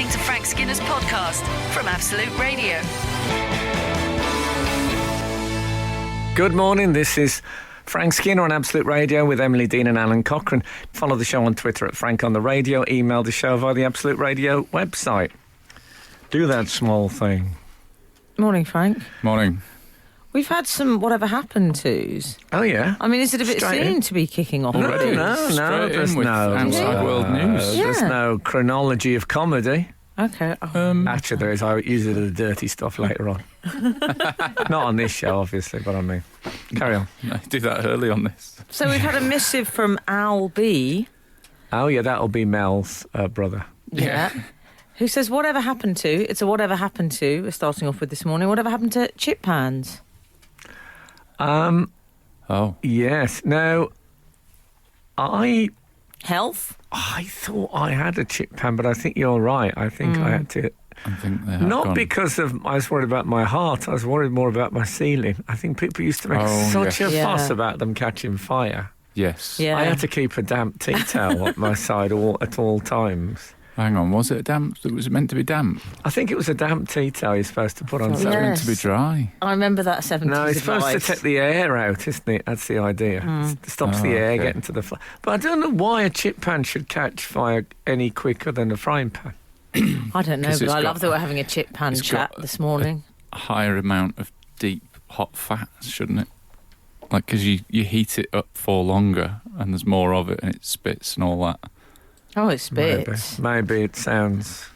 listening to Frank Skinner's podcast from Absolute Radio. Good morning, this is Frank Skinner on Absolute Radio with Emily Dean and Alan Cochrane. Follow the show on Twitter at Frank on the Radio. Email the show via the Absolute Radio website. Do that small thing. Morning, Frank. Morning. We've had some whatever happened to's. Oh, yeah? I mean, is it a bit soon to be kicking off already? No, there's no outside world news. There's no chronology of comedy. Okay. Actually, there is. I usually do the dirty stuff later on. Not on this show, obviously, but I mean, carry on. I did that early on this. So we've had a missive from Al B. Oh, yeah, that'll be Mel's brother. Yeah. Who says, whatever happened to, it's a whatever happened to, we're starting off with this morning, whatever happened to chip pans? Oh. Yes. Now, I Health? thought I had a chip pan, but I think you're right. I think I had to... I think they have Not gone. because I was worried about my heart. I was worried more about my ceiling. I think people used to make such a fuss about them catching fire. Yes. Yeah. I had to keep a damp tea towel at my side at all times. Hang on, was it was it meant to be damp? I think it was a damp tea towel you're supposed to put on. It's Yeah. meant to be dry. I remember that 70s No, it's supposed to advice. take the air out, isn't it? That's the idea. It stops the air okay. getting to the fire. But I don't know why a chip pan should catch fire any quicker than a frying pan. I don't know, 'Cause but it's I got- love that we're having a chip pan it's chat got this morning. A higher amount of deep, hot fats, shouldn't it? Like, because you heat it up for longer and there's more of it and it spits and all that. Oh, it spits. Maybe it sounds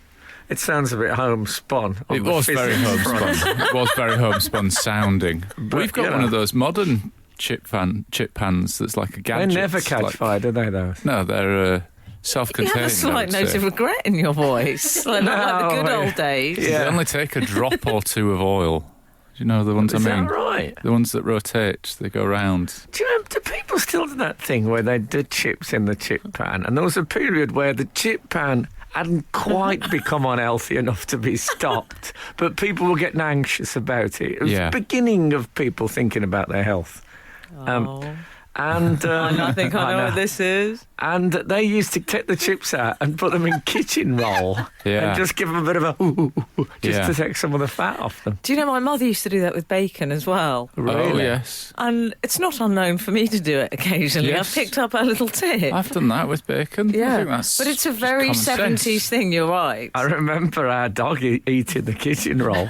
a bit homespun. It was very homespun. It was very homespun sounding. But, We've got you one know. of those modern chip pans that's like a They gadget. never catch fire, do they, those? No, they're You self-contained. have a slight I would note say. of regret in your voice. Like, not like the good No, old days. Yeah. They only take a drop or two of oil. Do you know the ones Is I mean? that right? The ones that rotate, they go round. Do you know, do people still do that thing where they did chips in the chip pan? And there was a period where the chip pan hadn't quite become unhealthy enough to be stopped, but people were getting anxious about it. It was Yeah. the beginning of people thinking about their health. And I think I know what this is. And they used to take the chips out and put them in kitchen roll Yeah. and just give them a bit of a just Yeah. to take some of the fat off them. Do you know my mother used to do that with bacon as well? Oh, Really? yes. And it's not unknown for me to do it occasionally. Yes. I've picked up a little tip. I've done that with bacon. I Yeah, think that's but it's a just very common 70s sense. thing, you're right. I remember our dog eating the kitchen roll.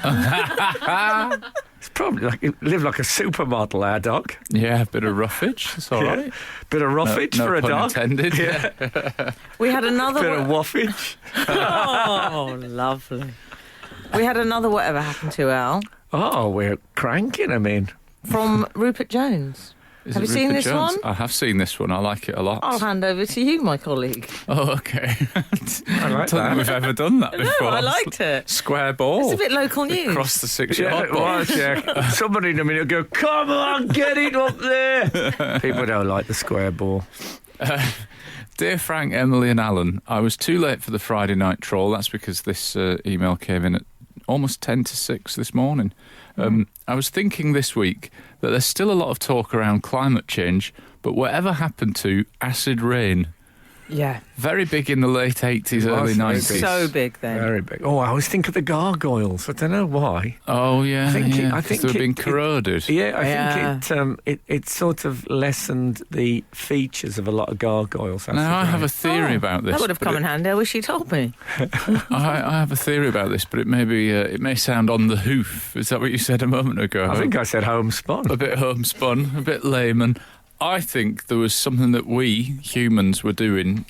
It's probably it lived like a supermodel, our dog. Yeah, a bit of roughage. It's all right. Bit of roughage No for a pun dog. intended. Yeah. We had another Bit of one. waffage. Oh, lovely. We had another whatever happened to Al Oh, we're cranking, I mean. from Rupert Jones. Is Have it you seen Rupert this Jones? one? I have seen this one. I like it a lot. I'll hand over to you, my colleague. Oh, okay. I like don't think we've ever done that before. No, I liked it. Square ball. It's a bit local news. Across the 6 Yeah, yard it box. was, yeah. Somebody in a minute go, come on, get it up there. People don't like the square ball. Dear Frank, Emily and Alan, I was too late for the Friday night troll. That's because this email came in at almost 10 to 6 this morning. I was thinking this week that there's still a lot of talk around climate change, but whatever happened to acid rain? Yeah. Very big in the late 80s, It was early very 90s. big. So big then. Very big. Oh, I always think of the gargoyles. I don't know why. Oh, yeah, I think yeah. I think they've it- been it- corroded. Yeah, I think it sort of lessened the features of a lot of gargoyles. Now, I have a theory about this. That would have but come in handy. I wish you told me. I have a theory about this, but it may sound on the hoof. Is that what you said a moment ago? I think I said homespun. A bit homespun, a bit layman. I think there was something that we humans were doing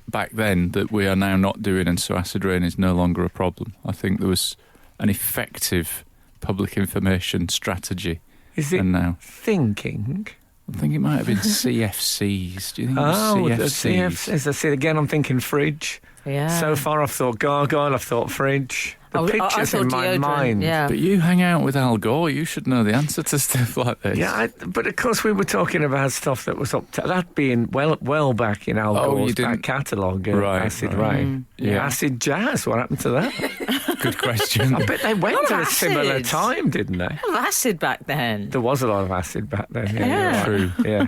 back then that we are now not doing, and so acid rain is no longer a problem. I think there was an effective public information strategy. Is it And now thinking? I think it might have been CFCs. Do you think it was Oh, the CFCs? CFCs. I see, again, I'm thinking fridge. Yeah. So far, I've thought gargoyle, I've thought fridge. The I pictures thought in my deodorant, mind. Yeah. But you hang out with Al Gore, you should know the answer to stuff like this. Yeah, but of course we were talking about stuff that was up to that being well back in Al Oh, you Gore's didn't- back catalogue, Right, Acid right. Rain. Yeah. Acid Jazz, what happened to that? Good question. I bet they went Lot at of a similar acids. time, didn't they? Of acid back then. There was a lot of acid back then. Yeah, Yeah. you're right. Yeah.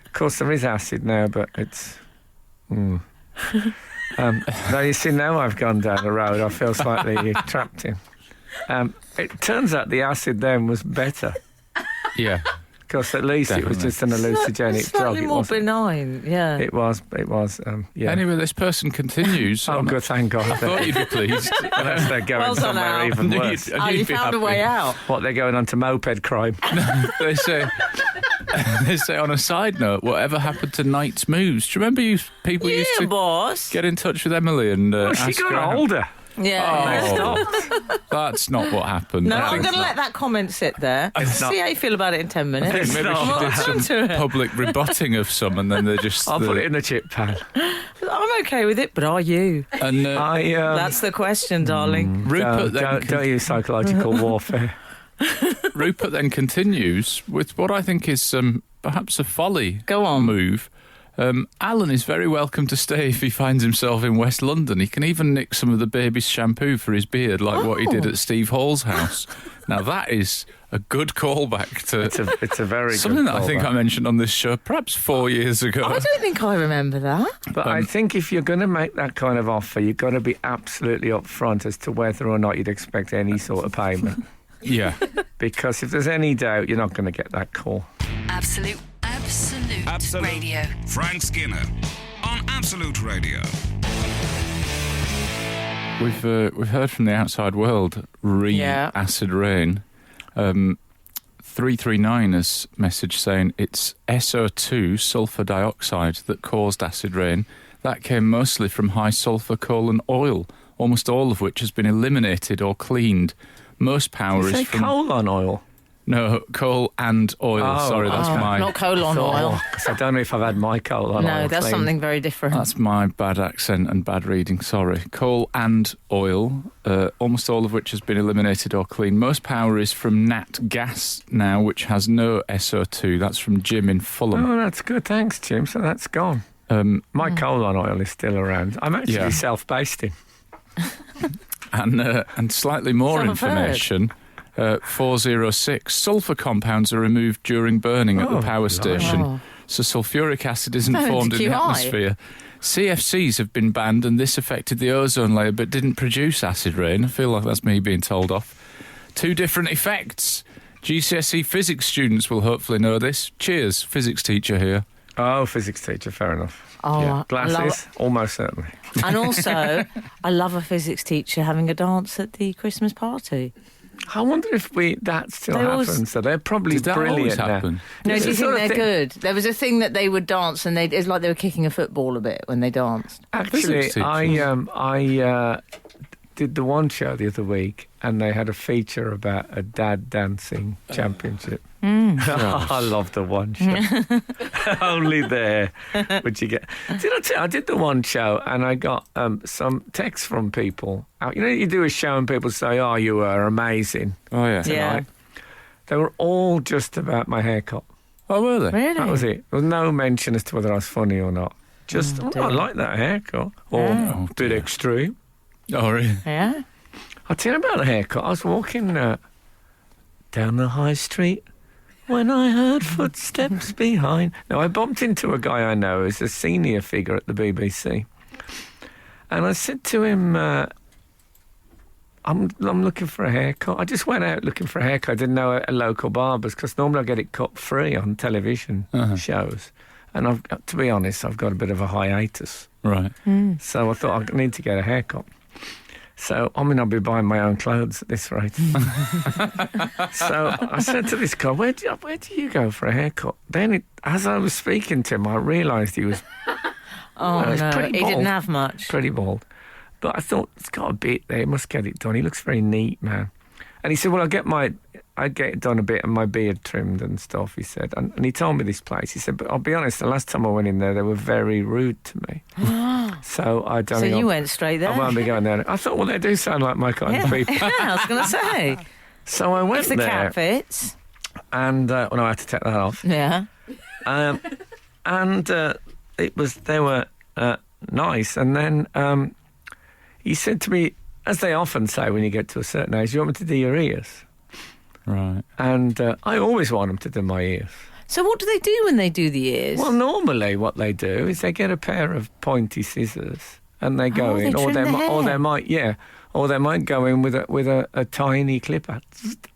Of course, there is acid now, but it's... Now, you see, now I've gone down the road, I feel slightly trapped in. It turns out the acid then was better. Yeah. Because at least it was Definitely. just an hallucinogenic drug. Slightly It more wasn't. benign, yeah. It was, yeah. Anyway, this person continues. Oh, good, thank God. I thought you'd be pleased. Unless they're going Well done, somewhere Al. even You'd- worse. and Oh, you'd you be found a happy. way out. What, they're going on to moped crime? They say, on a side note, whatever happened to Knight's Moves? Do you remember people used Yeah, to boss. get in touch with Emily and Oh, she ask got her how- older. Yeah. Oh, that's not what happened. No, I I'm think going to let that comment sit there. It's not. See how you feel about it in 10 minutes. It's maybe not. she did Well, some onto it. public rebutting of some, and then they just. I'll put it in the chip pan. I'm okay with it, but are you? And That's the question, darling. Rupert Don't use psychological warfare. Rupert then continues with what I think is perhaps a folly Go on. move. Alan is very welcome to stay if he finds himself in West London. He can even nick some of the baby's shampoo for his beard, like what he did at Steve Hall's house. Now, that is a good callback to It's a very something good that I think I callback. mentioned on this show perhaps 4 years ago. I don't think I remember that. But I think if you're going to make that kind of offer, you've got to be absolutely upfront as to whether or not you'd expect any sort of payment. Yeah. Because if there's any doubt, you're not going to get that call. Absolute Radio. Frank Skinner on Absolute Radio. We've heard from the outside world Yeah. acid rain. 339 has message saying it's SO2 sulfur dioxide that caused acid rain. That came mostly from high sulfur coal and oil, almost all of which has been eliminated or cleaned. Most power You is say from colon oil? no coal and oil. Oh, Sorry, that's Oh, my not colon oil. Because I don't know if I've had my colon oil. No, that's cleaned. something very different. That's my bad accent and bad reading, sorry. Coal and oil, almost all of which has been eliminated or cleaned. Most power is from nat gas now, which has no SO2. That's from Jim in Fulham. Oh, that's good. Thanks, Jim. So that's gone. My colon oil is still around. I'm actually Yeah. self-basting. And slightly more So I've heard. information. 406. Sulfur compounds are removed during burning at the Oh, power station. Oh. So sulfuric acid isn't No, formed in the QI. atmosphere. CFCs have been banned and this affected the ozone layer but didn't produce acid rain. I feel like that's me being told off. Two different effects. GCSE physics students will hopefully know this. Cheers, physics teacher here. Oh, physics teacher. Fair enough. Oh, Yeah. I Glasses? love Almost certainly. And also, I love a physics teacher having a dance at the Christmas party. I wonder if that still They always- happens. So they're probably Did that brilliant always now. happen? No, It's do you the think sort they're of thing- good? There was a thing that they would dance, and it's like they were kicking a football a bit when they danced. Actually, Physics teachers. I did the one show the other week, and they had a feature about a dad dancing championship. I love the one show. Only there would you get. Did I tell you, I did the one show, and I got some texts from people. You know, you do a show, and people say, "Oh, you were amazing." Oh, yeah. Yeah. They were all just about my haircut. Oh, were they? Really? That was it. There was no mention as to whether I was funny or not. Just, dear. I like that haircut. Or Oh, a bit dear. extreme. Oh, really? Yeah. I'll tell you about the haircut. I was walking down the high street when I heard footsteps behind. Now, I bumped into a guy I know who's a senior figure at the BBC. And I said to him, I'm looking for a haircut. I just went out looking for a haircut. I didn't know a local barber's because normally I get it cut free on television shows. And to be honest, I've got a bit of a hiatus. Right. So I thought I need to get a haircut. So, I mean, I'll be buying my own clothes at this rate. So I said to this guy, where do you go for a haircut? Then, as I was speaking to him, I realised he was Oh, Well, it's no. pretty He bald. didn't have much. pretty bald. But I thought, it's got a bit there, he must get it done. He looks very neat, man. And he said, well, I'd get it done a bit and my beard trimmed and stuff, he said. And he told me this place. He said, but I'll be honest, the last time I went in there, they were very rude to me. So I don't So think you went straight there? I won't be going there. I thought, well, they do sound like my kind of Yeah. people. Yeah, I was going to say. So I went If the there, cat fits. and no, I had to take that off. Yeah. And they were nice. And then he said to me, as they often say when you get to a certain age, you want me to do your ears? Right. And I always want them to do my ears. So what do they do when they do the ears? Well, normally what they do is they get a pair of pointy scissors and they go they in, trim the hair. or they might go in with a tiny clipper.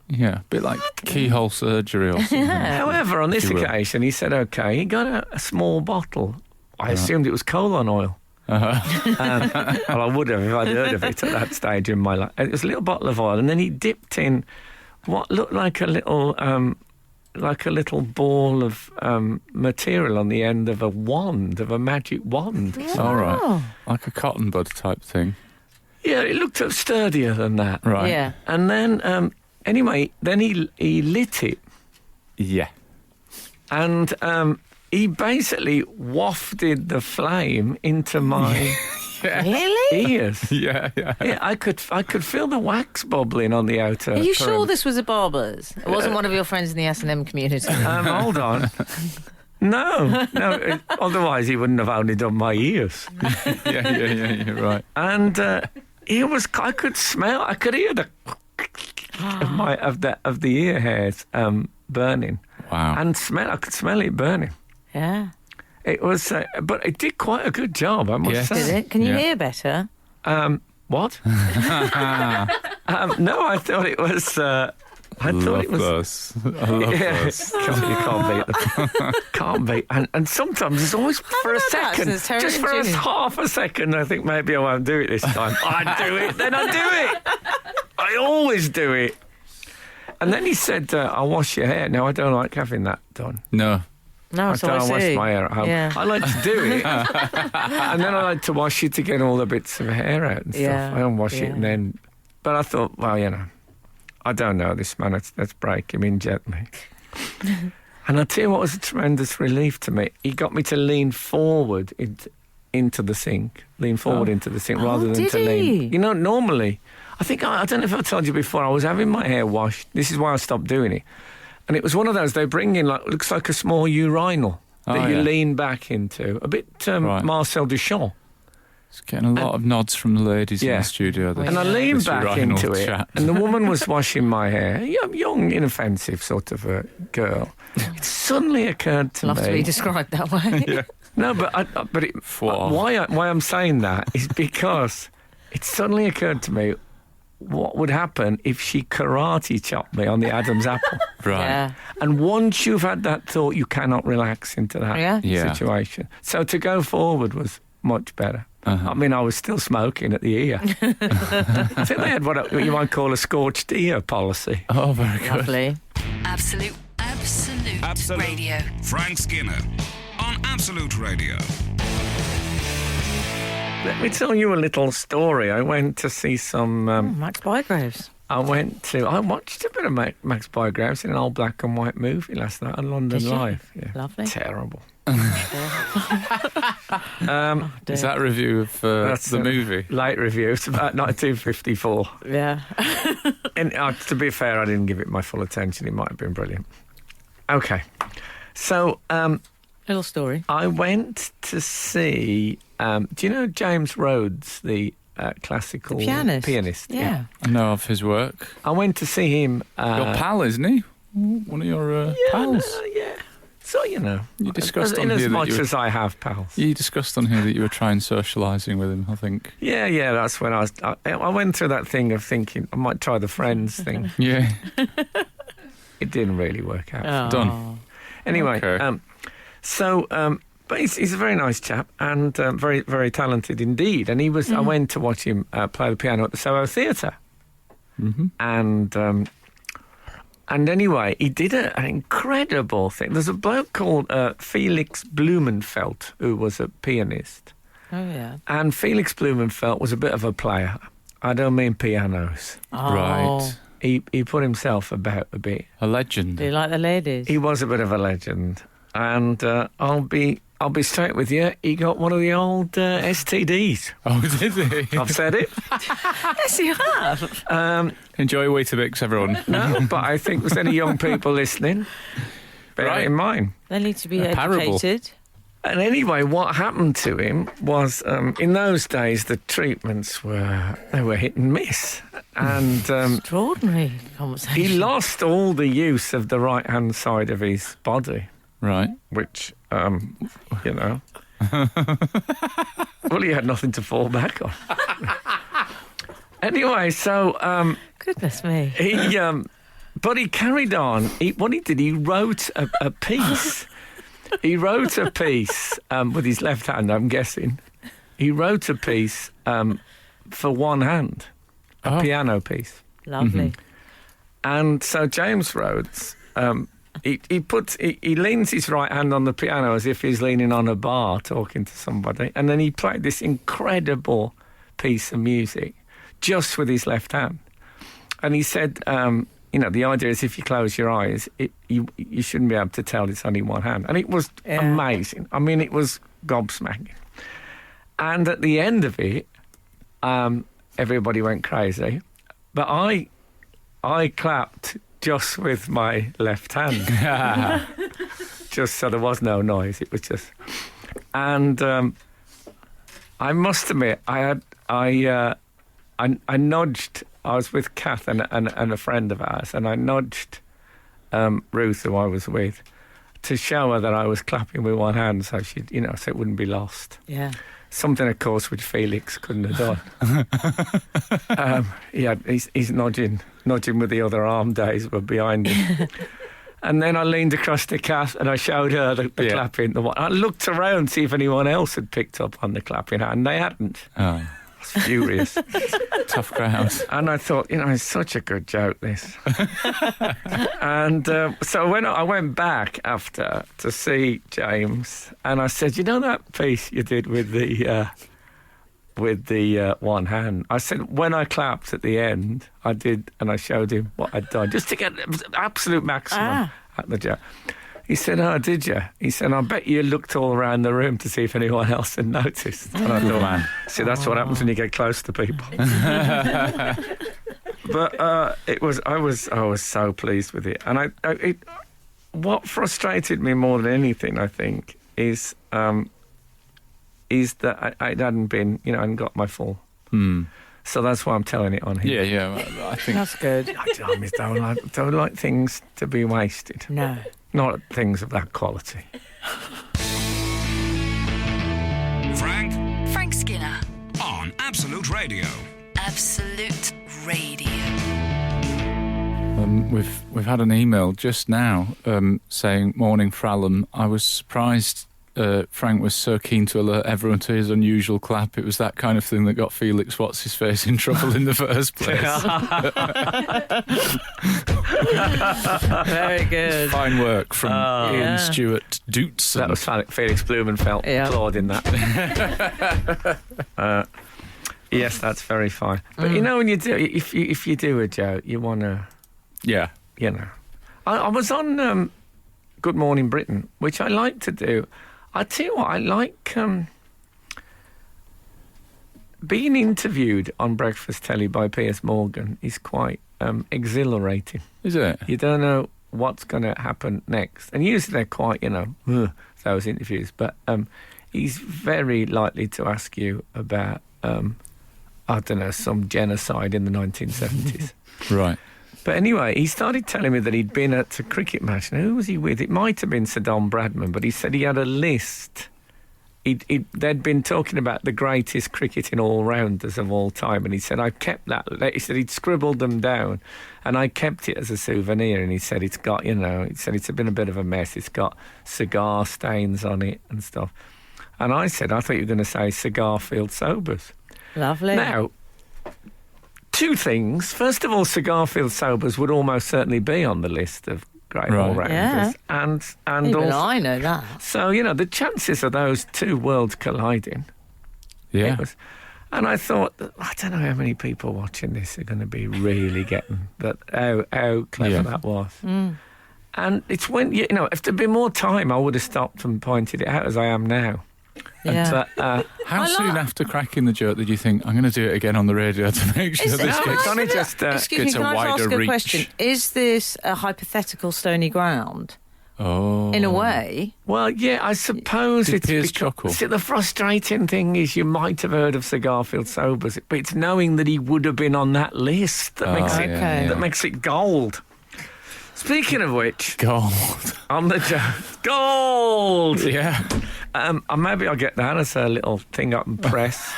Yeah, a bit like keyhole surgery or something. However, on this If you will. occasion, he said, okay, he got a small bottle. I assumed it was colon oil. Well, I would have if I'd heard of it at that stage in my life. It was a little bottle of oil, and then he dipped in what looked like a little ball of material on the end of a magic wand. All right, like a cotton bud type thing. Yeah, it looked sturdier than that. Right. Yeah. And then, anyway, then he lit it, Oh. and he basically wafted the flame into my Really? ears. Yeah. Yeah, I could feel the wax bubbling on the outer. Are you sure perimeter. this was a barber's? It wasn't one of your friends in the S&M community. Hold on. No. Otherwise, he wouldn't have only done my ears. Yeah, you're right. And I could smell. I could hear the of the ear hairs burning. Wow. And smell. I could smell it burning. Yeah. It was, but it did quite a good job, I must Yes. say. Did it? Can you Yeah. hear better? What? No, I thought it was. I thought it was. Those. I love those. You can't beat them. Can't beat. And sometimes it's always for a about that second, since Terry just and for a Jimmy? half a second. I think maybe I won't do it this time. I do it, then I do it. I always do it. And then he said, "I'll wash your hair." Now I don't like having that done. No. No, I so don't I wash see. my hair at home. Yeah. I like to do it, and then I like to wash it to get all the bits of hair out and stuff. Yeah, I don't wash it yeah. and then. But I thought, well, I don't know this man. Let's break him in gently. And I'll tell you what was a tremendous relief to me. He got me to lean forward into the sink, into the sink rather than did to lean. he? Normally, I think I don't know if I told you before. I was having my hair washed. This is why I stopped doing it. And it was one of those, they bring in, looks like a small urinal that you lean back into. A bit Right. Marcel Duchamp. It's getting a lot of nods from the ladies in the studio. And I leaned this back urinal into it, chat. and the woman was washing my hair. Young, inoffensive sort of a girl. It suddenly occurred to Love me. to be described that way. No, but Wow. why I'm saying that is because it suddenly occurred to me what would happen if she karate chopped me on the Adam's apple. Right. Yeah. And once you've had that thought, you cannot relax into that Yeah. situation. So to go forward was much better. Uh-huh. I mean, I was still smoking at the ear. I think they had what you might call a scorched ear policy. Oh, very good. Lovely. Absolute Radio. Frank Skinner on Absolute Radio. Let me tell you a little story. I went to see some. Max Bygraves. I watched a bit of Max Bygraves in an old black and white movie last night on London Did you? Live. Yeah. Lovely. Terrible. Is that a review of That's the a movie? Late review. It's about 1954. Yeah. And to be fair, I didn't give it my full attention. It might have been brilliant. Okay. So Little story. I went to see. Do you know James Rhodes, the classical The pianist. Yeah. I know of his work. I went to see him. Your pal, isn't he? One of your pals. Yeah. So, You discussed on in as here that much you were- as I have pals. You discussed on here that you were trying socialising with him, I think. Yeah, that's when I went through that thing of thinking I might try the Friends thing. Yeah. It didn't really work out. Oh. Done. Anyway, Okay. but he's a very nice chap and very, very talented indeed. And he was. I went to watch him play the piano at the Soho Theatre. Mm-hmm. And anyway, he did an incredible thing. There's a bloke called Felix Blumenfeld who was a pianist. Oh, yeah. And Felix Blumenfeld was a bit of a player. I don't mean pianos. Oh. Right. He put himself about a bit. A legend. Do you like the ladies? He was a bit of a legend. And I'll be straight with you. He got one of the old STDs. Oh, did he? I've said it. Yes, you have. Enjoy Weetabix, everyone. No, but I think there's any young people listening, bear it Right. in mind. They need to be Parable. educated. And anyway, what happened to him was, in those days, the treatments were hit and miss. And Extraordinary conversation. he lost all the use of the right-hand side of his body, Right. which, Well, he had nothing to fall back on. Anyway, so Goodness me. but he carried on. What he did, he wrote a piece. He wrote a piece with his left hand, I'm guessing. He wrote a piece for one hand, a piano piece. Lovely. And so James Rhodes, he leans his right hand on the piano as if he's leaning on a bar talking to somebody, and then he played this incredible piece of music just with his left hand. And he said, the idea is if you close your eyes, you shouldn't be able to tell it's only one hand. And it was amazing. I mean, it was gobsmacking. And at the end of it, everybody went crazy. But I clapped just with my left hand. Just so there was no noise. It was just... And I must admit, I nudged... I was with Kath and a friend of ours, and I nudged Ruth, who I was with, to show her that I was clapping with one hand so she'd, so it wouldn't be lost. Yeah. Something, of course, which Felix couldn't have done. He's nudging with the other arm. Days were behind him. And then I leaned across to Kath and I showed her the clapping. I looked around to see if anyone else had picked up on the clapping hand. They hadn't. Oh. I was furious. Tough crowd. And I thought, it's such a good joke, this. And so when I went back after to see James, and I said, that piece you did with the one hand? I said, when I clapped at the end, I did, and I showed him what I'd done, just to get absolute maximum at the joke. He said, oh, did you? He said, I bet you looked all around the room to see if anyone else had noticed. And I thought, man, see, that's what happens when you get close to people. But I was so pleased with it. And what frustrated me more than anything, I think, is that I hadn't been, I hadn't got my full. So that's why I'm telling it on here. Yeah, I think that's good. I don't like things to be wasted. No. Not things of that quality. Frank Skinner on Absolute Radio. Absolute Radio. We've had an email just now saying, morning Frallum. I was surprised Frank was so keen to alert everyone to his unusual clap. It was that kind of thing that got Felix What's-His-Face in trouble in the first place. Very good. Fine work from Ian Stewart Doots. That was Felix Blumenfeld applauding that. Yes, that's very fine. But when you do, if you do a joke, you want to... Yeah. I was on Good Morning Britain, which I like to do. I tell you what, I like being interviewed on breakfast telly by Piers Morgan is quite exhilarating. Is it? You don't know what's going to happen next. And usually they're quite, those interviews. But he's very likely to ask you about, some genocide in the 1970s. Right. But anyway, he started telling me that he'd been at a cricket match. Now, who was he with? It might have been Sir Don Bradman, but he said he had a list. They'd been talking about the greatest cricketing all-rounders of all time, and he said, I kept that. He said he'd scribbled them down, and I kept it as a souvenir, and he said it's got, he said it's been a bit of a mess. It's got cigar stains on it and stuff. And I said, I thought you were going to say Cigarfield Sobers. Lovely. Now... two things. First of all, Cigarfield Sobers would almost certainly be on the list of great all-rounders. Yeah. And even also, I know that. So, the chances of those two worlds colliding. Yeah. And I thought, I don't know how many people watching this are going to be really getting that, how clever that was. And it's when, if there'd been more time, I would have stopped and pointed it out as I am now. Yeah. But, how soon after cracking the joke did you think, I'm going to do it again on the radio to make sure this gets Excuse me, a can I wider ask a reach? question? Is this a hypothetical stony ground? Oh. In a way. Well, yeah, I suppose Did it's Piers chuckle? See, the frustrating thing is you might have heard of Cigarfield Sobers, but it's knowing that he would have been on that list that makes it gold. Speaking of which, gold on the joke, gold. Yeah. Maybe I'll get that as a little thing up and press.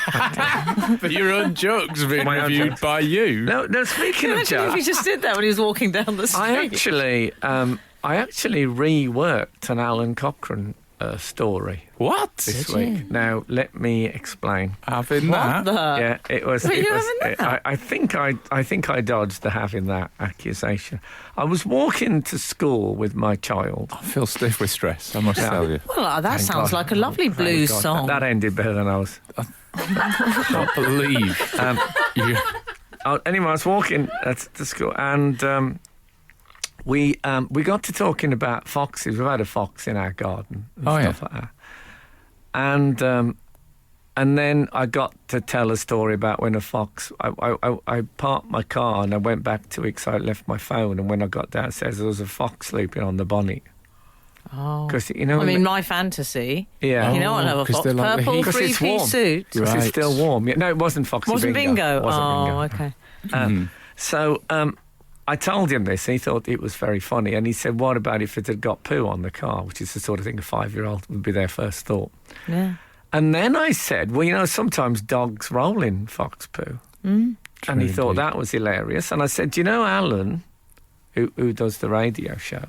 Your own jokes being My own reviewed jokes. by you. No, speaking of Imagine if jokes, he just did that when he was walking down the street. I actually reworked an Alan Cochrane story What? this Did week. you? Now, let me explain. Having What that? the? Yeah, it was. Were it you was having that? I think I dodged the having that accusation. I was walking to school with my child. I feel stiff with stress, I must tell you. Well, that Thank sounds God. like a lovely Thank blues God. song. That ended better than I was. I can't believe you. Anyway, I was walking to school, and we got to talking about foxes. We've had a fox in our garden and stuff like that. And then I got to tell a story about when a fox. I parked my car and I went back 2 weeks. I left my phone, and when I got downstairs, there was a fox sleeping on the bonnet. Oh. Because you know, I mean, my fantasy. yeah, You know, I love a 'cause fox. they're like the Purple heat. 'Cause it's warm. three-piece suit. because it's Right. still warm. Yeah, no, it wasn't Foxy Wasn't bingo. It wasn't Oh, bingo. okay. So I told him this, and he thought it was very funny. And he said, "What about if it had got poo on the car?" Which is the sort of thing a 5-year-old would be their first thought. Yeah. And then I said, "Well, you know, sometimes dogs roll in fox poo." And he True thought indeed. that was hilarious. And I said, "Do you know Alan, who does the radio show?"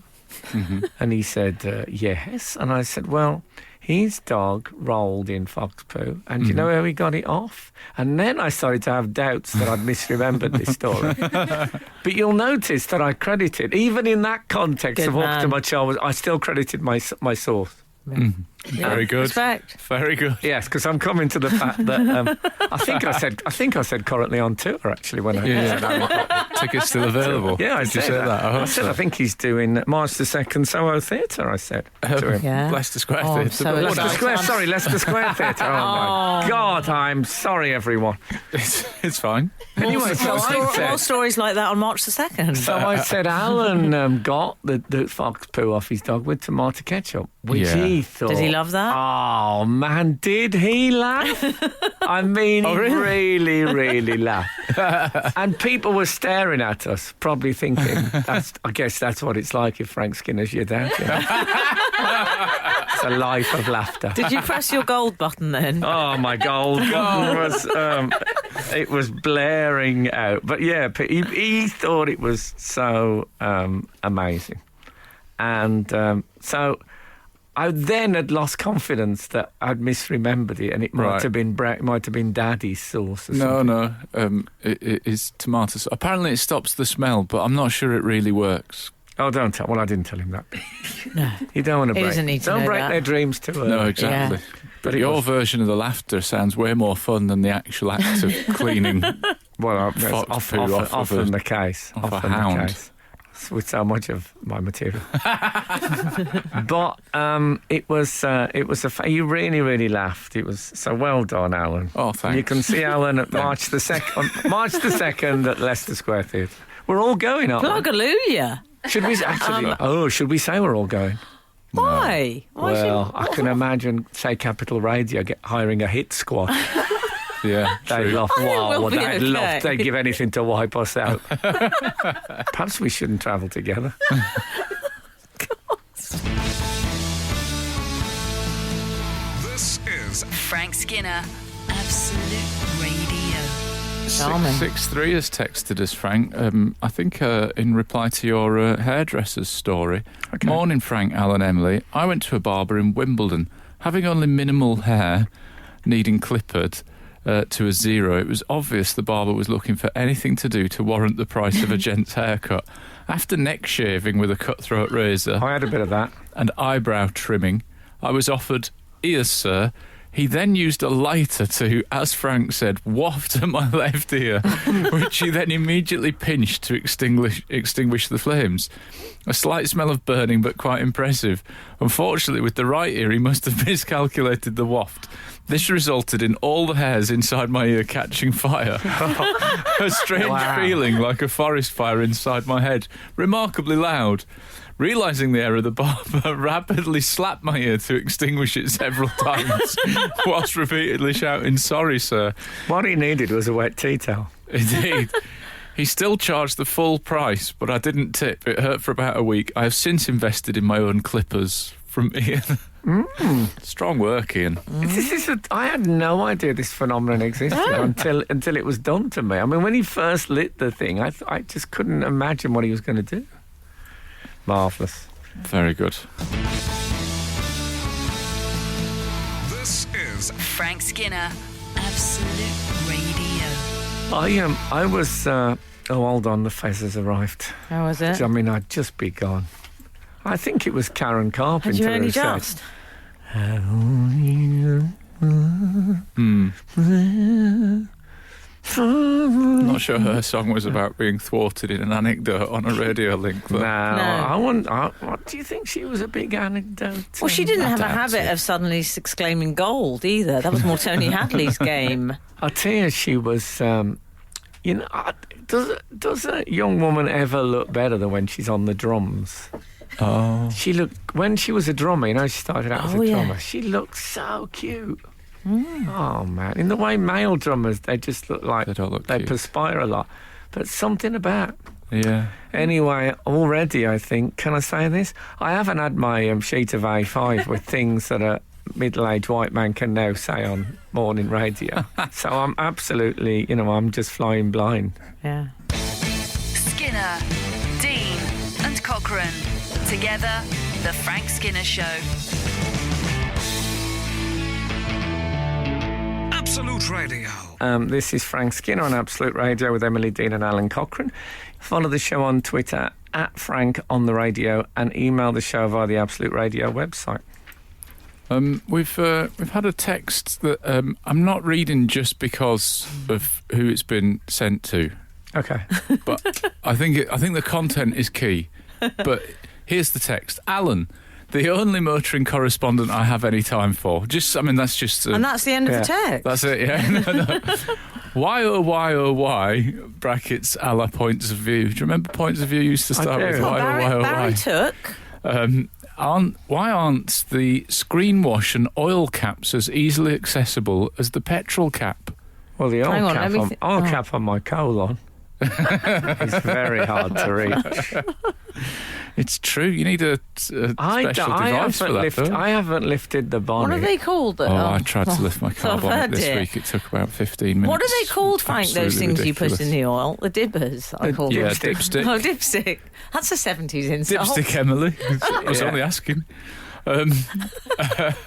And he said, "Yes." And I said, "Well, his dog rolled in fox poo, and do you know how he got it off?" And then I started to have doubts that I'd misremembered this story. But you'll notice that I credited, even in that context Good of walking to man. my child, I still credited my source. Very good. Respect. Very good. Yes, because I'm coming to the fact that I think I said currently on tour actually when I Yeah. said Alan. Tickets still available. Yeah, I Did you said say that. that? I said I think he's doing March the 2nd Soho Theatre. I said to him. Yeah. Leicester Square Oh, Theatre. so but it's what Leicester nice. else? Square, sorry, Leicester Square Theatre. Oh, my God, I'm sorry, everyone. It's fine. Anyway, so I More said, stories like that on March the 2nd. so I said Alan got the fox poo off his dog with tomato ketchup, which Yeah. he thought. Did he love that? Oh, man, did he laugh? I mean, Oh, he really? really laughed. And people were staring at us, probably thinking, I guess that's what it's like if Frank Skinner's your dad. You know? It's a life of laughter. Did you press your gold button then? Oh, my gold button was it was blaring out. But yeah, he thought it was so amazing. And so I then had lost confidence that I'd misremembered it, and it might Right. have been Daddy's sauce or something. No. It is tomato sauce. Apparently, it stops the smell, but I'm not sure it really works. Oh, don't tell. Well, I didn't tell him that. No. You don't want to He break. doesn't need to don't know break that. their dreams too early. No, exactly. But But it your was- version of the laughter sounds way more fun than the actual act of cleaning. Well, that's Fox poo off of often a- the case. off a Often hound. the case. With so much of my material. But it was you really laughed. It was so well done, Alan. Oh, And thanks. you can see Alan at March the 2nd at Leicester Square Theatre. We're all going, aren't we? Plug-a-looya. Should we actually? Should we say we're all going? Why? Why Well, I can imagine, say, Capital Radio hiring a hit squad. Yeah, They'd true. love. I think Wow, we'll well, be they'd okay. love. They'd give anything to wipe us out. Perhaps we shouldn't travel together. This is Frank Skinner, Absolute Radio. Charming. 663 has texted us, Frank. I think in reply to your hairdresser's story. Okay. Morning, Frank, Alan, Emily. I went to a barber in Wimbledon. Having only minimal hair, needing clippered to a zero, it was obvious the barber was looking for anything to do to warrant the price of a gent's haircut. After neck shaving with a cutthroat razor I had a bit of that. and eyebrow trimming, I was offered, "Ears, sir." He then used a lighter to, as Frank said, waft at my left ear, which he then immediately pinched to extinguish the flames. A slight smell of burning, but quite impressive. Unfortunately, with the right ear, he must have miscalculated the waft. This resulted in all the hairs inside my ear catching fire. A strange Wow. feeling like a forest fire inside my head, remarkably loud. Realising the error, the barber rapidly slapped my ear to extinguish it several times, whilst repeatedly shouting, "Sorry, sir." What he needed was a wet tea towel. Indeed. He still charged the full price, but I didn't tip. It hurt for about a week. I have since invested in my own clippers from Ian. Strong work, Ian. I had no idea this phenomenon existed until it was done to me. I mean, when he first lit the thing, I just couldn't imagine what he was going to do. Marvellous. Very good. This is Frank Skinner, Absolute Radio. I was. Oh, hold on, the Fez has arrived. How was it? I mean, I'd just be gone. I think it was Karen Had Carpenter. you only who said, just? Not sure her song was about being thwarted in an anecdote on a radio link. No, But what do you think she was a big anecdote? Well, she didn't have a doubt habit it. of suddenly exclaiming gold either. That was more Tony Hadley's game. I'll tell you, she was. Does a young woman ever look better than when she's on the drums? She looked when she was a drummer. You know, she started out as a yeah. drummer. She looked so cute. Oh man! In the way male drummers, they just look like They don't look they cute. perspire a lot. But something about. yeah. Anyway, already I think. Can I say this? I haven't had my sheet of A5 with things that a middle-aged white man can now say on morning radio. So I'm absolutely, I'm just flying blind. Yeah. Skinner, Dean, and Cochrane. Together, The Frank Skinner Show. Absolute Radio. This is Frank Skinner on Absolute Radio with Emily Dean and Alan Cochrane. Follow the show on Twitter at Frank on the Radio and email the show via the Absolute Radio website. We've had a text that I'm not reading just because of who it's been sent to, Okay. but I think the content is key. But here's the text: Alan, the only motoring correspondent I have any time for. That's just. And that's the end of the text. That's it. Yeah. No. Why oh why brackets a la points of view. Do you remember points of view used to start do. with Well, why oh why? Barry took. Why aren't the screen wash and oil caps as easily accessible as the petrol cap? Well, the Hang oil on, let me thi- cap on my colon is very hard to reach. It's true. You need a special device for that, though. I haven't lifted the bonnet. What are they called? I tried to lift my car I've bonnet heard this it. week. It took about 15 minutes. What are they called, Frank, those Absolutely things you put ridiculous. in the oil? The dibbers, I call Yeah, them. dipstick. Oh, dipstick. That's a 70s insult. Dipstick, Emily. I was Yeah. only asking.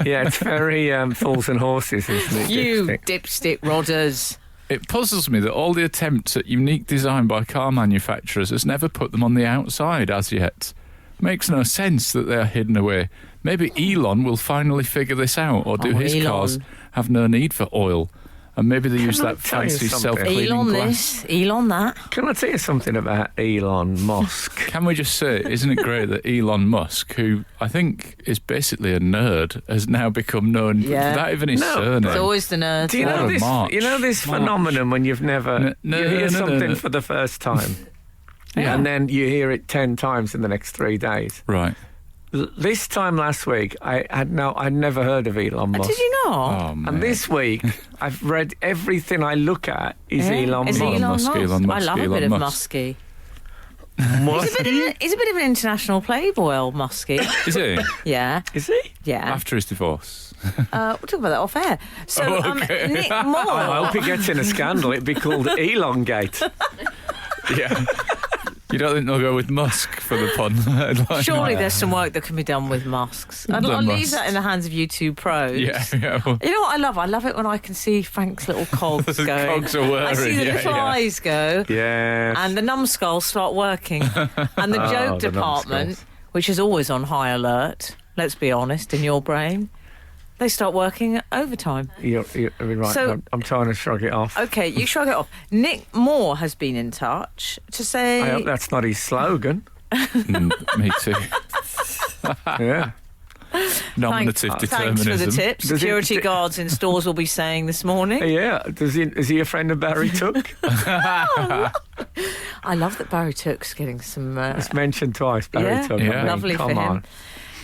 Yeah, it's very fools and horses, isn't it? You dipstick? dipstick rodders. It puzzles me that all the attempts at unique design by car manufacturers has never put them on the outside as yet. Makes no sense that they are hidden away. Maybe Elon will finally figure this out, or do his Elon. cars have no need for oil? And maybe they use I that tell you fancy something? self-cleaning Elon glass. this, Elon that. Can I tell you something about Elon Musk? Can we just say, isn't it great that Elon Musk, who I think is basically a nerd, has now become known Yeah. without even his No, surname? It's always the nerds. Do you know What a this? march. You know this March. phenomenon when you've never you hear something no. for the first time, Yeah. and then you hear it 10 times in the next 3 days. Right. This time last week, I'd never heard of Elon Musk. Did you not? Oh, man. And this week, I've read everything I look at is Elon Is Musk. Elon Musk, Musk? Elon I Musk, love a Elon bit of Musk. Musky. Musk. He's a bit of an international playboy, old Musky. Is he? Yeah, Is he? yeah. After his divorce. We'll talk about that off air. So, Oh, okay. Nick I Moore. hope he gets in a scandal. It'd be called Elongate. Yeah. You don't think they'll go with Musk for the pun? Like, Surely there's some work that can be done with Musks. I'll The leave Musks. that in the hands of you two pros. Yeah, well, You know what I love? I love it when I can see Frank's little cogs The going. cogs are whirring, I see the yeah, little yeah. eyes go. Yeah. And the numbskulls start working. And the joke the department, numbskulls. which is always on high alert, let's be honest, in your brain, they start working overtime. You're right. So- I'm trying to shrug it off. Okay, you shrug it off. Nick Moore has been in touch to say... I hope that's not his slogan. me too. Yeah. Nominative Thanks determinism. for the tip. Does he- Security guards in stores will be saying this morning. Yeah. Is he a friend of Barry Took? I love that Barry Took's getting some... It's mentioned twice, Barry Yeah. Took. Yeah. I mean, Lovely come for him. on.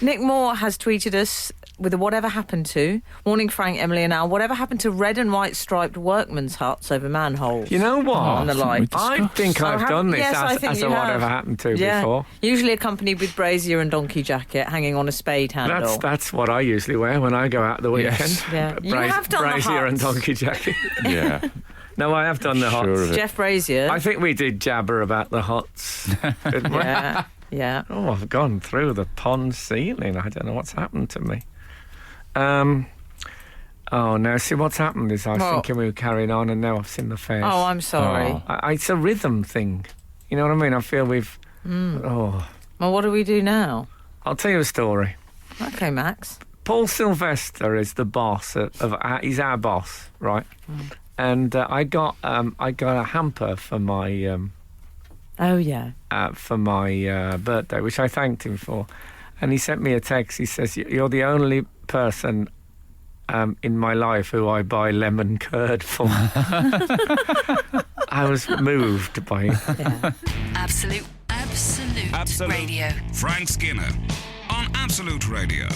Nick Moore has tweeted us with a whatever happened to. Morning, Frank, Emily and Al. Whatever happened to red and white striped workmen's huts over manholes? You know what? And the like. I think I've done this yes, I as, think as a you whatever have. happened to Yeah. before. Usually accompanied with brazier and donkey jacket hanging on a spade handle. That's what I usually wear when I go out the weekend. Yes. Yeah. You have done the brazier and huts. donkey jacket. Yeah. No, I have done the Sure hots. of it. Jeff Brazier. I think we did jabber about the hots. didn't we? Yeah. Yeah. Oh, I've gone through the pond ceiling. I don't know what's happened to me. Oh, no, see, what's happened is I was What? thinking we were carrying on and now I've seen the face. Oh, I'm sorry. Oh. It's a rhythm thing. You know what I mean? I feel we've... Oh, Well, what do we do now? I'll tell you a story. Okay, Max. Paul Sylvester is the boss he's our boss, right? And I got a hamper for my Oh, yeah. birthday, which I thanked him for. And he sent me a text. He says, "You're the only person in my life who I buy lemon curd for." I was moved by it. Yeah. Absolute Radio. Frank Skinner on Absolute Radio.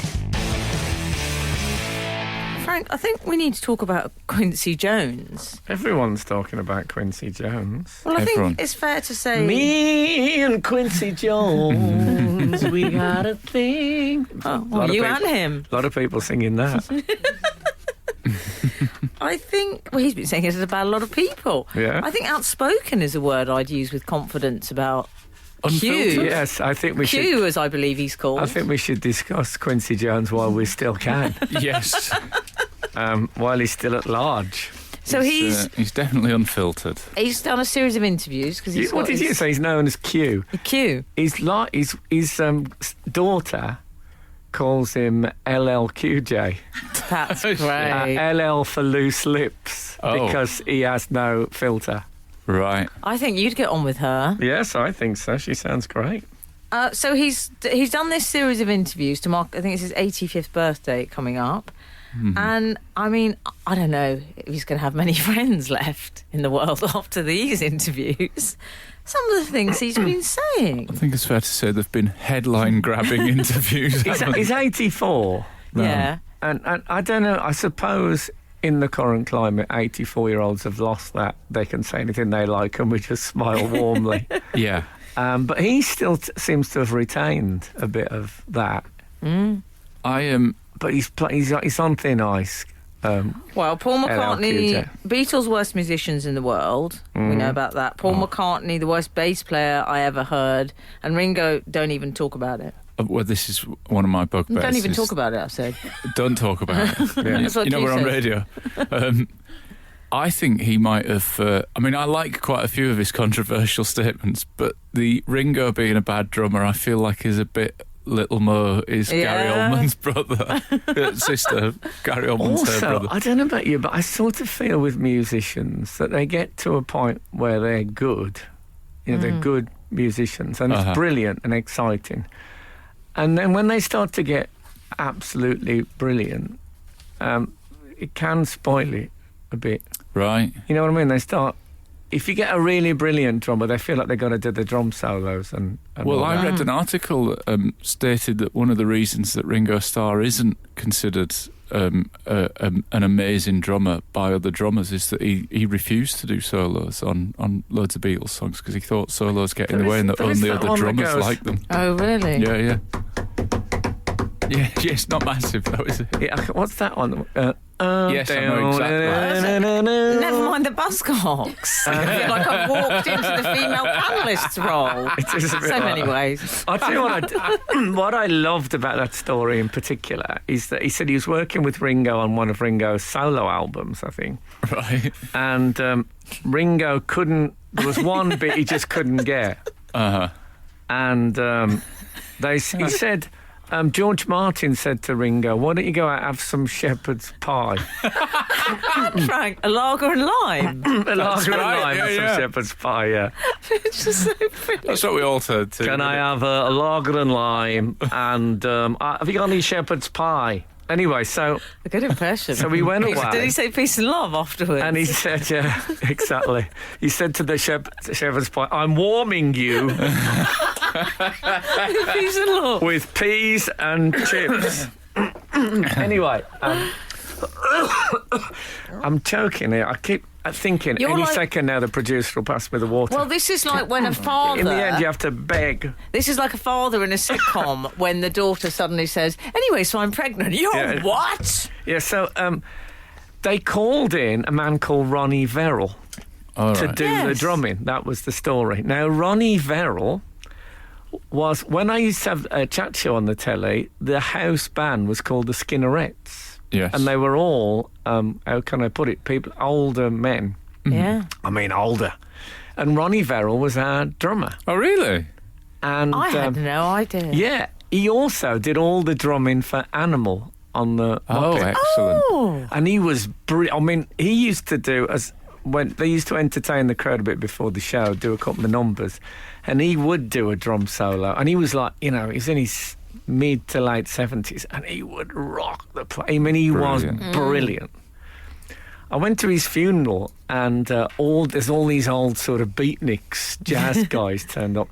Frank, I think we need to talk about Quincy Jones. Everyone's talking about Quincy Jones. Well, I Everyone. think it's fair to say... Me and Quincy Jones, we got a thing. Oh, well, you and him. A lot of people singing that. I think... Well, he's been saying it about a lot of people. Yeah. I think outspoken is a word I'd use with confidence about Q. Yes, I think we should. Q, as I believe he's called. I think we should discuss Quincy Jones while we still can, Yes. while he's still at large. So he's definitely unfiltered. done a series of interviews because he's What did you say? He's known as Q. Q. His daughter calls him LLQJ. That's great. LL for loose lips Oh. because he has no filter. Right. I think you'd get on with her. Yes, I think so. She sounds great. So he's done this series of interviews to mark, I think it's his 85th birthday coming up. And, I mean, I don't know if he's going to have many friends left in the world after these interviews. Some of the things he's been saying. I think it's fair to say they've been headline-grabbing interviews. He's 84. Yeah. And I don't know, I suppose in the current climate, 84-year-olds have lost that. They can say anything they like and we just smile warmly. Yeah. But he still seems to have retained a bit of that. I am... But he's on thin ice. Well, Paul McCartney, LLQJ. Beatles' worst musicians in the world. We know about that. Paul McCartney, the worst bass player I ever heard. And Ringo, don't even talk about it. Well, this is one of my bugbears. Don't even talk about it, I said. Don't talk about it. That's what You know, Q we're on says. radio. I think he might have... I mean, I like quite a few of his controversial statements, but the Ringo being a bad drummer, I feel like is a bit... Little Mo is Gary Yeah. Oldman's brother. Sister, Gary Oldman's her Also, brother. I don't know about you, but I sort of feel with musicians that they get to a point where they're good. You know, they're good musicians and it's brilliant and exciting. And then when they start to get absolutely brilliant, it can spoil it a bit. Right. You know what I mean? They start... If you get a really brilliant drummer, they feel like they've got to do the drum solos and Well, all I that. read an article that stated that one of the reasons that Ringo Starr isn't considered an amazing drummer by other drummers is that he refused to do solos on loads of Beatles songs because he thought solos get in the way and that there is only that other one that drummers goes- like them. Oh, really? Yeah. Yeah, it's not massive, though, is it? Yeah, what's that one? Yes, I know exactly. Never mind the Buzzcocks. I feel like I've walked into the female panellist's role. It is a bit So like many that. ways. I'll tell you what I loved about that story in particular is that he said he was working with Ringo on one of Ringo's solo albums, I think. Right. And Ringo couldn't... There was one bit he just couldn't get. Uh-huh. And he said... George Martin said to Ringo, "Why don't you go out and have some shepherd's pie?" Frank, a lager and lime. A lager and right, lime yeah, and some yeah. shepherd's pie, yeah. It's just so brilliant. That's what we all said too. Can I have a lager and lime? And have you got any shepherd's pie? Anyway, so A good impression. So we went away. Did he say peace and love afterwards? and he said, yeah, exactly. He said to the shepherd's pie, "I'm warming you peace and love. with peas and chips." Anyway, I'm choking here. I keep thinking You're any like- second now the producer will pass me the water. Well, this is like when a father... In the end, you have to beg. This is like a father in a sitcom when the daughter suddenly says, "Anyway, so I'm pregnant." You're Yeah. what? Yeah, so they called in a man called Ronnie Verrill All to right. do the Yes. drumming. That was the story. Now, Ronnie Verrill was, when I used to have a chat show on the telly, the house band was called the Skinnerettes. Yes. And they were all, how can I put it, people, older men. Yeah. I mean, older. And Ronnie Verrill was our drummer. Oh, really? And I had no idea. yeah, he also did all the drumming for Animal on the Oh, Muppet. excellent. Oh. And he was I mean, he used to do, when they used to entertain the crowd a bit before the show, do a couple of numbers, and he would do a drum solo. And he was like, he's in his mid to late 70s, and he would rock the place. I mean, he Brilliant. was brilliant. I went to his funeral, and there's all these old sort of beatniks, jazz guys turned up.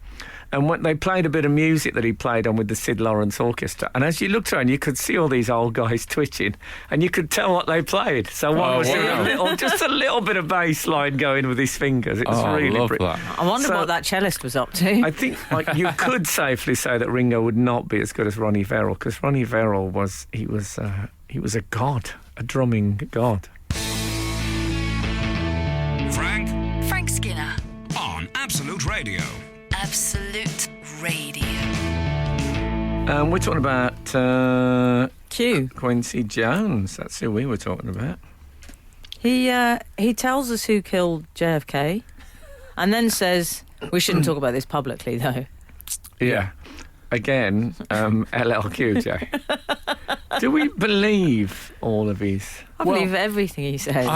And when they played a bit of music that he played on with the Sid Lawrence Orchestra, and as you looked around, you could see all these old guys twitching, and you could tell what they played. So one was doing just a little bit of bass line going with his fingers. It was Oh, I really love brilliant. that. I wonder So- what that cellist was up to. I think you could safely say that Ringo would not be as good as Ronnie Verrill, because Ronnie Verrill was a god, a drumming god. Frank Skinner. on Absolute Radio. Absolute Radio. We're talking about Q. Quincy Jones. That's who we were talking about. He tells us who killed JFK, and then says we shouldn't talk about this publicly, though. Yeah. Again, LLQJ. Do we believe all of his? I believe everything he says.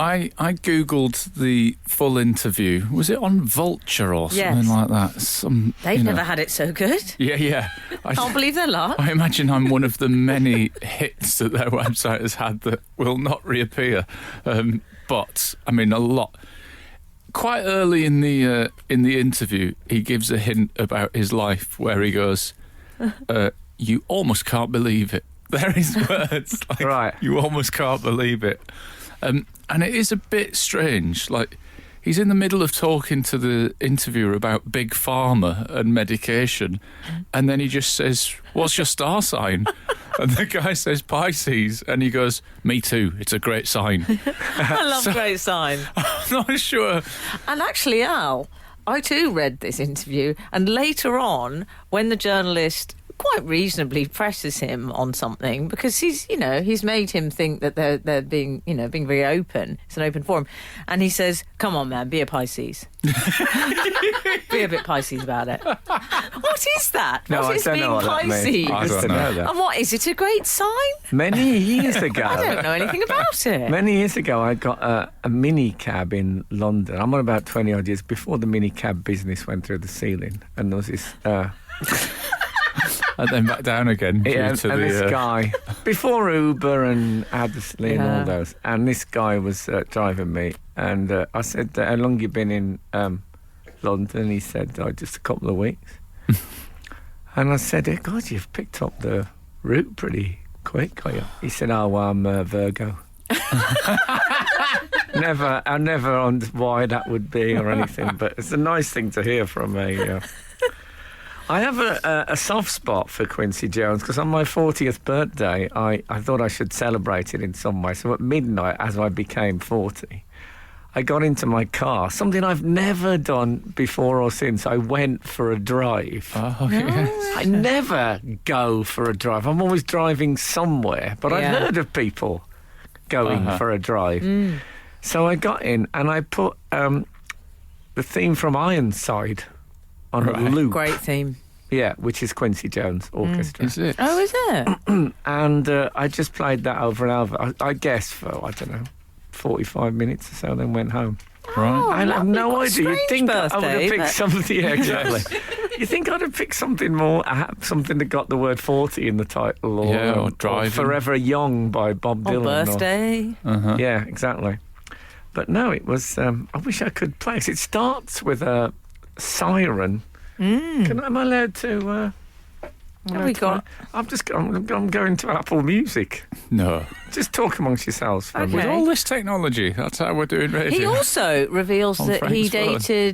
I googled the full interview. Was it on Vulture or something Yes. like that? They've never had it so good. Yeah. Can't believe their luck. I imagine I'm one of the many hits that their website has had that will not reappear. But I mean, a lot. Quite early in the interview, he gives a hint about his life where he goes, "You almost can't believe it." They're his words. Like, Right. You almost can't believe it. And it is a bit strange. Like, he's in the middle of talking to the interviewer about Big Pharma and medication, and then he just says, "What's your star sign?" And the guy says Pisces, and he goes, "Me too, it's a great sign." I love Great Sign. I'm not sure. And actually, Al, I too read this interview, and later on, when the journalist quite reasonably presses him on something, because he's made him think that they're being very open. It's an open forum, and he says, "Come on, man, be a Pisces." Be a bit Pisces about it. What is that? No, what I is don't being know what that Pisces? means. I Just don't to know. that. And what is it? A great sign? Many years ago. I don't know anything about it. Many years ago, I got a mini cab in London. I'm on about 20 odd years before the mini cab business went through the ceiling, and there was this. And then back down again. Due Yeah, to and the, this guy, before Uber and Addersley and Yeah. all those, and this guy was driving me, and I said, "How long you been in London?" He said, "Oh, just a couple of weeks." And I said, "God, you've picked up the route pretty quick, are you?" He said, "Oh, well, I'm Virgo." I never on why that would be or anything, but it's a nice thing to hear from a... I have a soft spot for Quincy Jones, because on my 40th birthday, I thought I should celebrate it in some way. So at midnight, as I became 40, I got into my car, something I've never done before or since. I went for a drive. Oh, yes. I never go for a drive. I'm always driving somewhere, but I've Yeah. heard of people going for a drive. So I got in and I put the theme from Ironside on a Right. loop. Great theme. Yeah, which is Quincy Jones Orchestra. Is it? Oh, is it? And I just played that over and over, I guess, for, I don't know, 45 minutes or so, then went home. Right. I have no lovely, idea. You'd strange think I would have birthday, picked but- something. Yeah, exactly. You think I'd have picked something more, something that got the word 40 in the title, or Driving. Forever Young by Bob Or Dylan. birthday. Yeah, exactly. But no, it was. I wish I could play. 'Cause it starts with a siren. Am I allowed to? Have we got? I'm going to Apple Music. No. Just talk amongst yourselves for a Okay. With minute. all this technology, that's how we're doing radio. He also reveals On that he Frank's phone.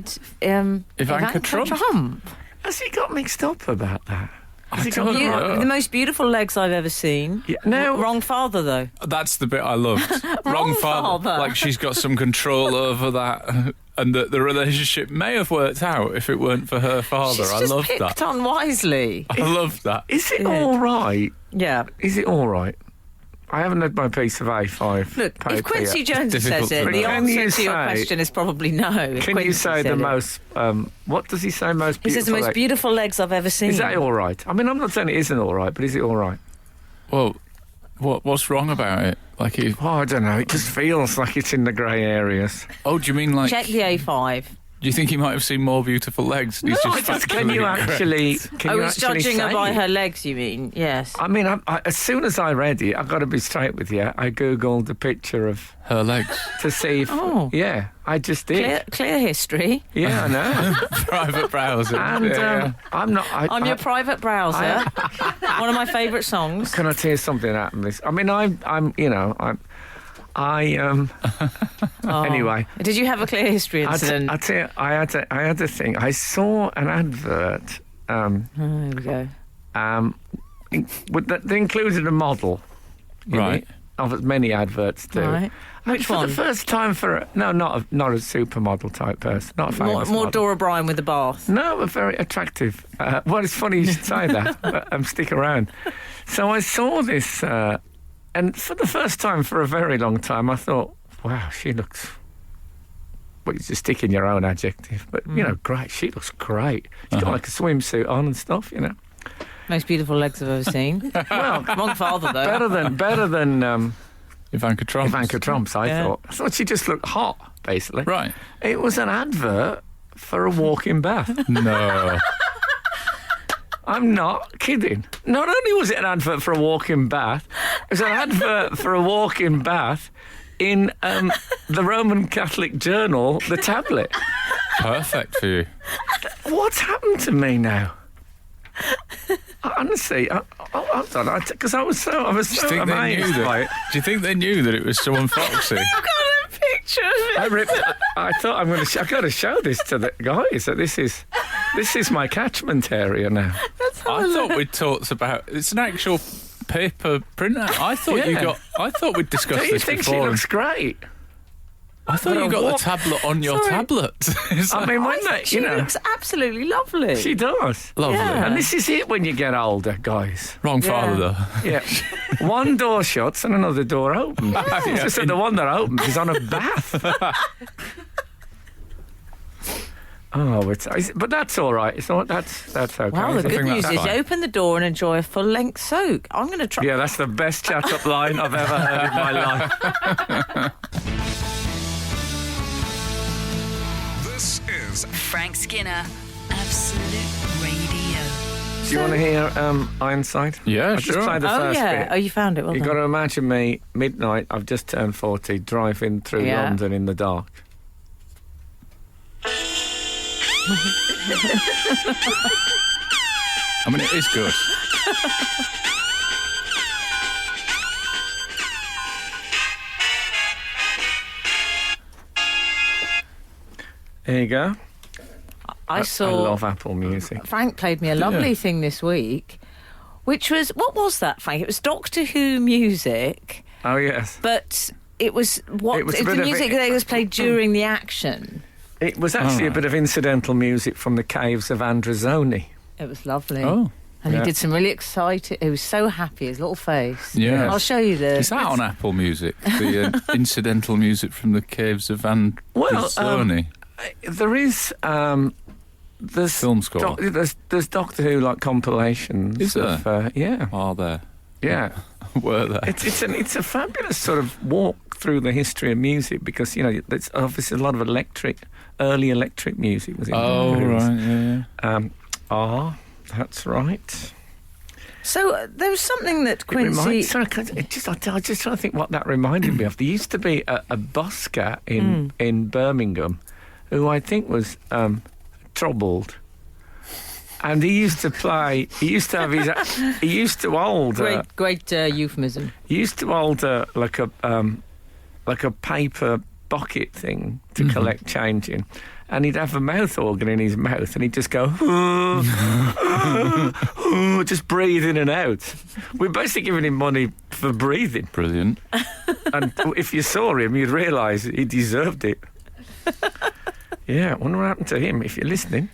dated Ivanka Trump. Has he got mixed up about that? Has he don't got You- know. the most beautiful legs I've ever seen. Yeah, no. Wrong father, though. That's the bit I loved. Wrong father. father. Like she's got some control over that, and that the relationship may have worked out if it weren't for her father. She's I just love picked that. unwisely. I love that. Is it Yeah. all right? Yeah. Is it all right? I haven't had my piece of A5 Look, paper if Quincy yet. Jones difficult says it, to the know. Can you answer to your say- question is probably no. if Can you Quincy say the said it. most? What does he say? Most He beautiful. says the most leg- beautiful legs I've ever seen. Is that all right? I mean, I'm not saying it isn't all right, but is it all right? Well, what's wrong about it? Like, Oh, I don't know. It just feels like it's in the grey areas. do you mean like? Check the A5. Do you think he might have seen more beautiful legs? He's just Can you factually actually? Can you he's actually judging her say by it? her legs, you mean? Yes. I mean, as soon as I read it, I've got to be straight with you. I googled a picture of her legs. to see if. Oh. Yeah, I just did. Clear history. Yeah, I know. Private browser. And Yeah. I'm not. On your private browser. One of my favourite songs. Can I tell you something happened? This. I mean, Oh. Anyway. Did you have a clear history incident? I tell you, I had a thing. I saw an advert. There we go. They included a model. in Right. it, of as many adverts do. Right. Which for one? the first time not a supermodel type person, not a famous More model. Dora Bryan with the bath. No, a very attractive. Well, it's funny you should say that. But, stick around. So I saw this, and for the first time for a very long time, I thought, wow, she looks. Well, you just stick in your own adjective, but great. She looks great. She's got like a swimsuit on and stuff, Most beautiful legs I've ever seen. Well, Wrong father, though. better than Ivanka Trump. Ivanka Trump's. I Yeah. thought she just looked hot, basically. Right. It was an advert for a walk-in bath. No. I'm not kidding. Not only was it an advert for a walk-in bath, it was an advert for a walk-in bath in the Roman Catholic journal, The Tablet. Perfect for you. What's happened to me now? Honestly, I don't know, because I was so Do you think they knew amazed by it. that? Do you think they knew that it was someone foxy? I've got a picture of it. I thought I've got to show this to the guys that this is my catchment area now. I thought we'd talked about. It's an actual paper printer. I thought we'd discussed Do you this think she before. looks great? I thought But you I got walk- the tablet on your Sorry. tablet. I mean, when She looks absolutely lovely. she does. lovely. Yeah. And this is it when you get older, guys. Wrong father though. Yeah. One door shuts and another door opens. It's just that the one that opens is on a bath. But that's all right. It's not. That's okay. Well, the isn't good it? think news that's is you fine. open the door and enjoy a full-length soak. I'm going to try. Yeah, that's the best chat-up line I've ever heard in my life. This is Frank Skinner, Absolute Radio. Do you want to hear Ironside? Yeah, I'll just sure. play the Oh, first yeah. bit. Oh, you found it. Well You've done. got to imagine me, midnight, I've just turned 40, driving through Yeah. London in the dark. I mean, it is good. There you go. I saw. I love Apple Music. Frank played me a lovely thing this week, which was what was that, Frank? It was Doctor Who music, Oh, yes. but it was what It was a it's bit the of music it- that was played during the action. It was actually a bit of incidental music from the caves of Androzoni. It was lovely. Oh, And Yeah. he did some really exciting. He was so happy, his little face. yeah. I'll show you the. Is that on Apple Music? The incidental music from the caves of Androzoni. There is there's Film score. there's Doctor Who like compilations. Is there? Of, yeah, Are there? yeah. Were there? It's a fabulous sort of walk through the history of music because, there's obviously a lot of early electric music was in right, yeah. That's right. So there was something that Quincy... I'm just trying to think what that reminded me of. There used to be a busker in Birmingham who I think was troubled. And he used to play. He used to have his. He used to hold. Great euphemism. He used to hold like a paper bucket thing to collect change in, and he'd have a mouth organ in his mouth, and he'd just go, just breathe in and out. We're basically giving him money for breathing. Brilliant. And if you saw him, you'd realise he deserved it. Yeah, I wonder what happened to him. If you're listening,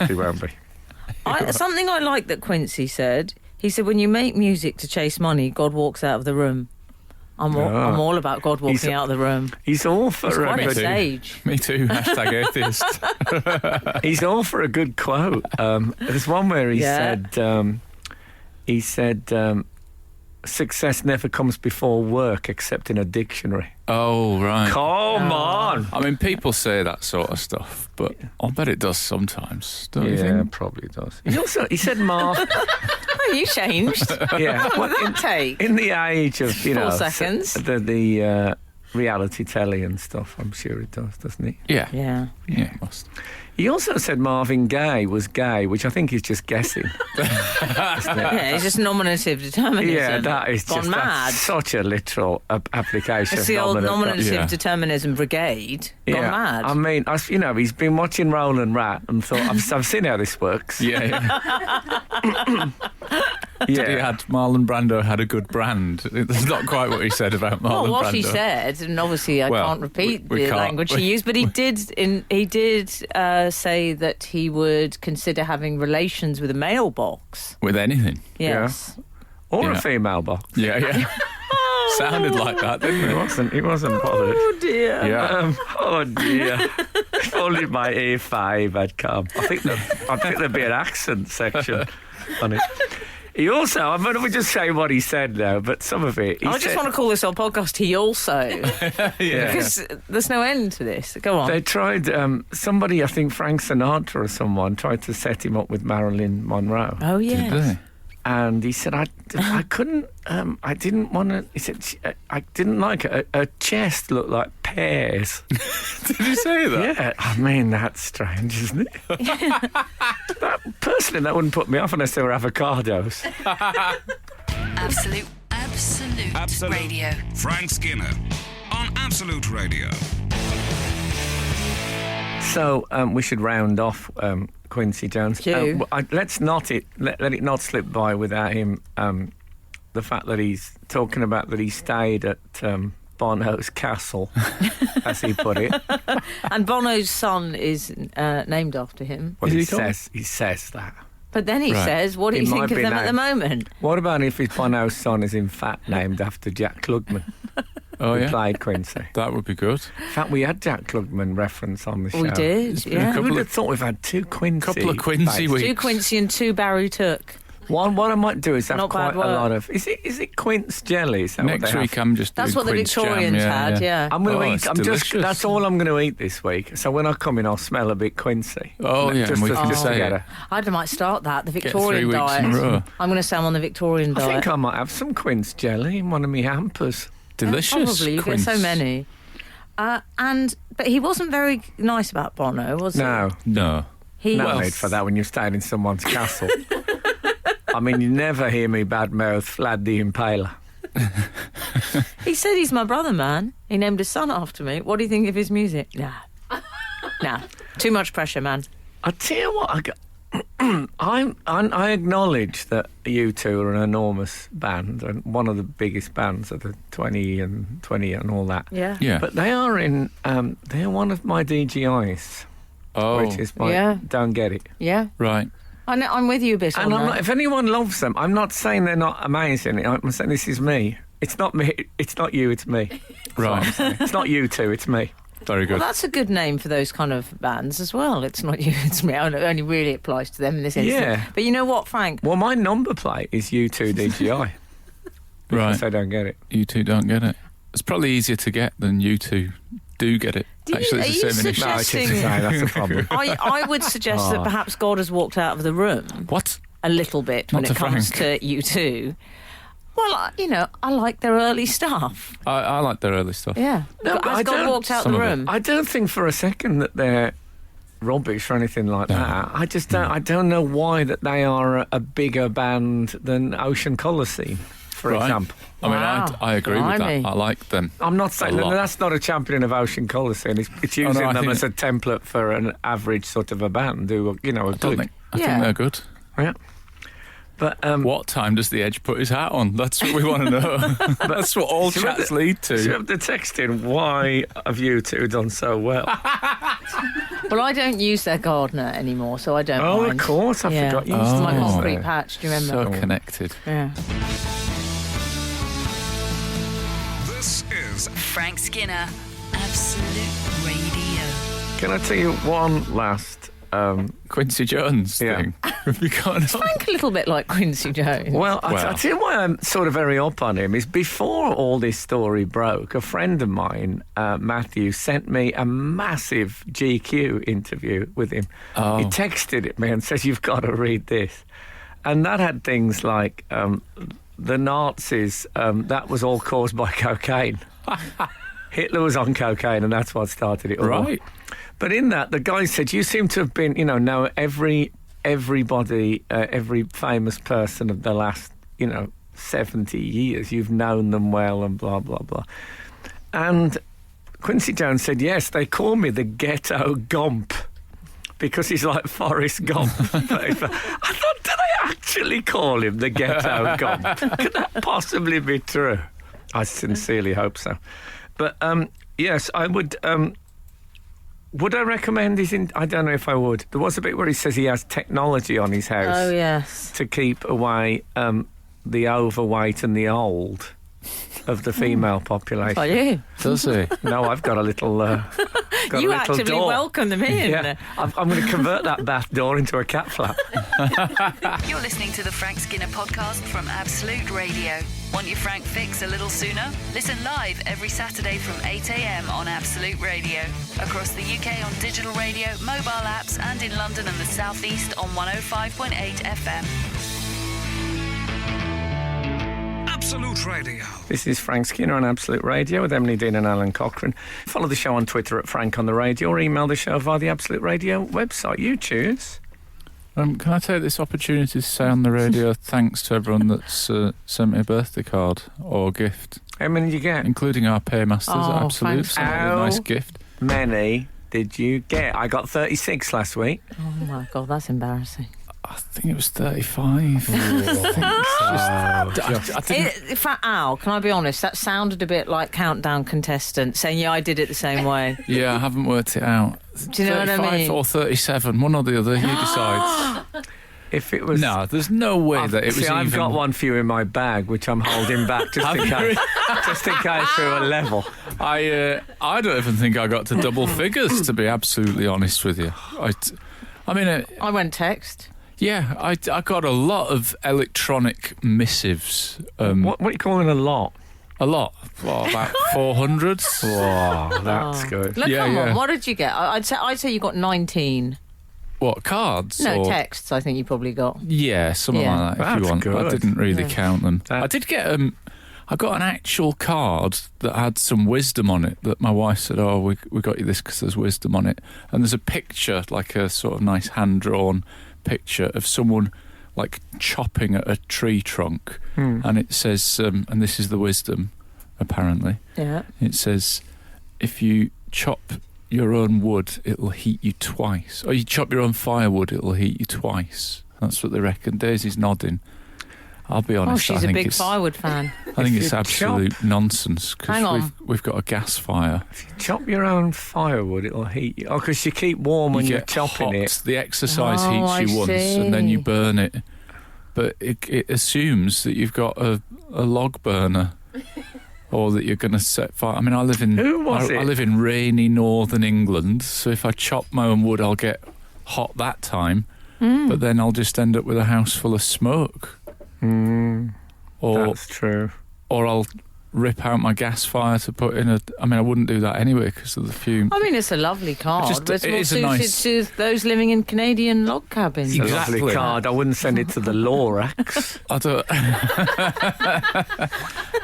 he won't be. Something I like that Quincy said. He said, when you make music to chase money, God walks out of the room. I'm all about God walking out of the room. He's all for He's quite a a sage. Me too. #atheist. He's all for a good quote. There's one where he said, success never comes before work except in a dictionary. Oh, right. Come on. I mean, people say that sort of stuff, but I'll bet it does sometimes, don't you Yeah, think? probably does. He said Marv. Oh, you changed. Yeah. What did it take? In the age of, 4 seconds. The reality telly and stuff, I'm sure it does, doesn't it? Yeah. Yeah. Yeah, it must. He also said Marvin Gaye was gay, which I think he's just guessing. Yeah, it's just nominative determinism. Yeah, that is gone just mad. that's such a literal application. It's of the old nominative Yeah. determinism brigade. Gone mad. I mean, he's been watching Roland Rat and thought, I've seen how this works. Yeah. Marlon Brando had a good brand. That's not quite what he said about Marlon Brando. Well, what he said, and obviously I can't repeat the language he used, but he did say that he would consider having relations with a mailbox. With anything. Yes. Or a Yeah. female box. Yeah. Sounded like that, didn't it? He wasn't bothered. Oh dear. Yeah. Oh dear. If only my A5 had come. I think there'd be an accent section on it. He also, I'm going to just say what he said now, but some of it. I just want to call this whole podcast He Also. Yeah. Because there's no end to this. Go on. They tried, somebody, I think Frank Sinatra or someone, tried to set him up with Marilyn Monroe. Oh, Did yes. they? And he said, I couldn't, I didn't want to, he said, I didn't like it. Her chest looked like pears. Did you say that? Yeah, I mean, that's strange, isn't it? Personally, that wouldn't put me off unless they were avocados. Absolute Radio. Frank Skinner on Absolute Radio. So we should round off Quincy Jones. Let's not let it not slip by without him. The fact that he's talking about that he stayed at Bono's castle, as he put it. And Bono's son is named after him. Well, Is he says that. But then he Right. says, what do It you think might of be them at the named- moment? What about if his Bono's son is in fact named after Jack Klugman, Oh, who yeah. played Quincy? That would be good. In fact, we had Jack Klugman reference on the show. We did, It's been a yeah. couple Who would of- have thought we've had two Quincy? Couple of Quincy based- weeks. 2 Quincy and 2 Barry Took. What I might do is have Not quite bad a work. lot of. Is it quince jelly? Is that what Next they week have? I'm just That's doing what the Quince jam, Victorians had, yeah. I'm going to it's eat. delicious. That's all I'm going to eat this week. So when I come in, I'll smell a bit quincy. Oh, yeah, just and we to- can just to say get it. a- I might start that, the Get 3 Victorian weeks diet. in a row. I'm going to say I'm on the Victorian I diet. think I might have some quince jelly in one of my hampers. Delicious. Probably, you Quince. get so many. But he wasn't very nice about Bono, was No, No. he? no He need for that when you're staying in someone's castle. I mean, you never hear me badmouth Vlad the Impaler. He said he's my brother, man. He named his son after me. What do you think of his music? Nah. Too much pressure, man. I tell you what, I acknowledge that U2 are an enormous band and one of the biggest bands of the 20 and all that. Yeah. Yeah. But they are they're one of my DGIs, Oh, which is my Yeah. Don't Get It. Yeah. right. I'm with you a bit on And that. if anyone loves them, I'm not saying they're not amazing. I'm saying this is me. It's not me. It's not you. It's me. Right. It's not you two. It's me. Very Well, good. that's a good name for those kind of bands as well. It's not you, it's me. It only really applies to them in this instance. Yeah. But you know what, Frank? Well, my number plate is U2 DGI. Right. Because I don't get it. You two don't get it. It's probably easier to get than you two do get it. Actually, are it's you the same initiative. No, it is suggesting- the same, that's the problem. I would suggest that perhaps God has walked out of the room What? a little bit when Not it to comes Frank. to you two. Well, I like their early stuff. I like their early stuff. Yeah. No, but I Has God don't- walked out some the of it. room? I don't think for a second that they're rubbish or anything like that. I just don't. I don't know why that they are a bigger band than Ocean Colour Scene, for Right. example. I mean, Wow. I agree with Blimey. that. I like them. I'm not saying A lot. that's not a champion of Ocean Colour Scene. It's no, using I them think- as a template for an average sort of a band who are, I don't good. think. I Yeah. think they're good. Yeah. But What time does the Edge put his hat on? That's what we want to know. That's what all So you have chats to- lead so you to. have the text in, why have you two done so well? Well, I don't use their gardener anymore, so I don't Oh, mind. of course, I Yeah. forgot you It's used to my use concrete that. patch, do you remember? So connected. Yeah. This is Frank Skinner, Absolute Radio. Can I tell you one last? Quincy Jones Yeah. thing. Have you got an- Frank a little bit like Quincy Jones. Well, Well. I tell you why I'm sort of very up on him is before all this story broke, a friend of mine, Matthew, sent me a massive GQ interview with him. Oh. He texted it me and says, "You've got to read this," and that had things like the Nazis. That was all caused by cocaine. Hitler was on cocaine, and that's what started it all. Right. But in that, the guy said, "You seem to have been, know everybody, every famous person of the last, 70 years. You've known them well and blah, blah, blah." And Quincy Jones said, "Yes, they call me the ghetto Gump because he's like Forrest Gump." I thought, do they actually call him the ghetto Gump? Could that possibly be true? I sincerely hope so. But, yes, I would... would I recommend his... I don't know if I would. There was a bit where he says he has technology on his house Oh, yes. to keep away the overweight and the old of the female population. Are you? Does he? No, I've got a little... got You a little actively door. welcome them in. Yeah, I'm going to convert that bath door into a cat flap. You're listening to the Frank Skinner podcast from Absolute Radio. Want your Frank fix a little sooner? Listen live every Saturday from 8 a.m. on Absolute Radio. Across the UK on digital radio, mobile apps, and in London and the South East on 105.8 FM. Absolute Radio. This is Frank Skinner on Absolute Radio with Emily Dean and Alan Cochrane. Follow the show on Twitter at Frank on the Radio or email the show via the Absolute Radio website. You choose. Can I take this opportunity to say on the radio thanks to everyone that's sent me a birthday card or gift, How many did you get? including our paymasters Oh, at Absolute. thanks. Sent me a Ow. nice gift. Many did you get? I got 36 last week. Oh, my God, that's embarrassing. I think it was 35. I didn't. For Al, can I be honest? That sounded a bit like Countdown contestant saying, "Yeah, I did it the same way." Yeah, I haven't worked it out. Do you know what I 35 mean? or 37, one or the other. You decide. If it was... No, there's no way I've, that it was see, I've even. got one for you in my bag, which I'm holding back just in case. Just in case we're a level. I don't even think I got to double figures, to be absolutely honest with you. I mean, I went text. yeah, I got a lot of electronic missives. What are you calling a lot? A lot. Well, about 400. Wow, that's good. Look, Yeah, come yeah. on, what did you get? I'd say you got 19. What, cards? No, or? texts, I think you probably got. Yeah, something Yeah. like that, if That's you want. I good. didn't really count them. That- I did get I got an actual card that had some wisdom on it that my wife said, "Oh, we got you this because there's wisdom on it." And there's a picture, like a sort of nice hand-drawn picture of someone like chopping at a tree trunk. And it says, and this is the wisdom, apparently. Yeah. It says, if you chop your own wood, it'll heat you twice. Or you chop your own firewood, it'll heat you twice. That's what they reckon. Daisy's nodding. I'll be honest. Oh, I she's a think big it's, firewood fan. I think If it's you absolute nonsense Hang on. because we've got a gas fire. Chop your own firewood, it'll heat you. Oh, because you keep warm when You you're get chopping hot. it. The exercise Oh, heats you I once, and then you see. burn it. But it assumes that you've got a log burner. Or that you're going to set fire. I mean, I live in Who was I it? live in rainy northern England, so if I chop my own wood, I'll get hot that time. But then I'll just end up with a house full of smoke. Or That's true. or I'll rip out my gas fire to put in I wouldn't do that anyway because of the fumes. I mean, it's a lovely card, but it's it more is a suited nice- to those living in Canadian log cabins. It's a Exactly. lovely card. I wouldn't send it to the Lorax. I don't.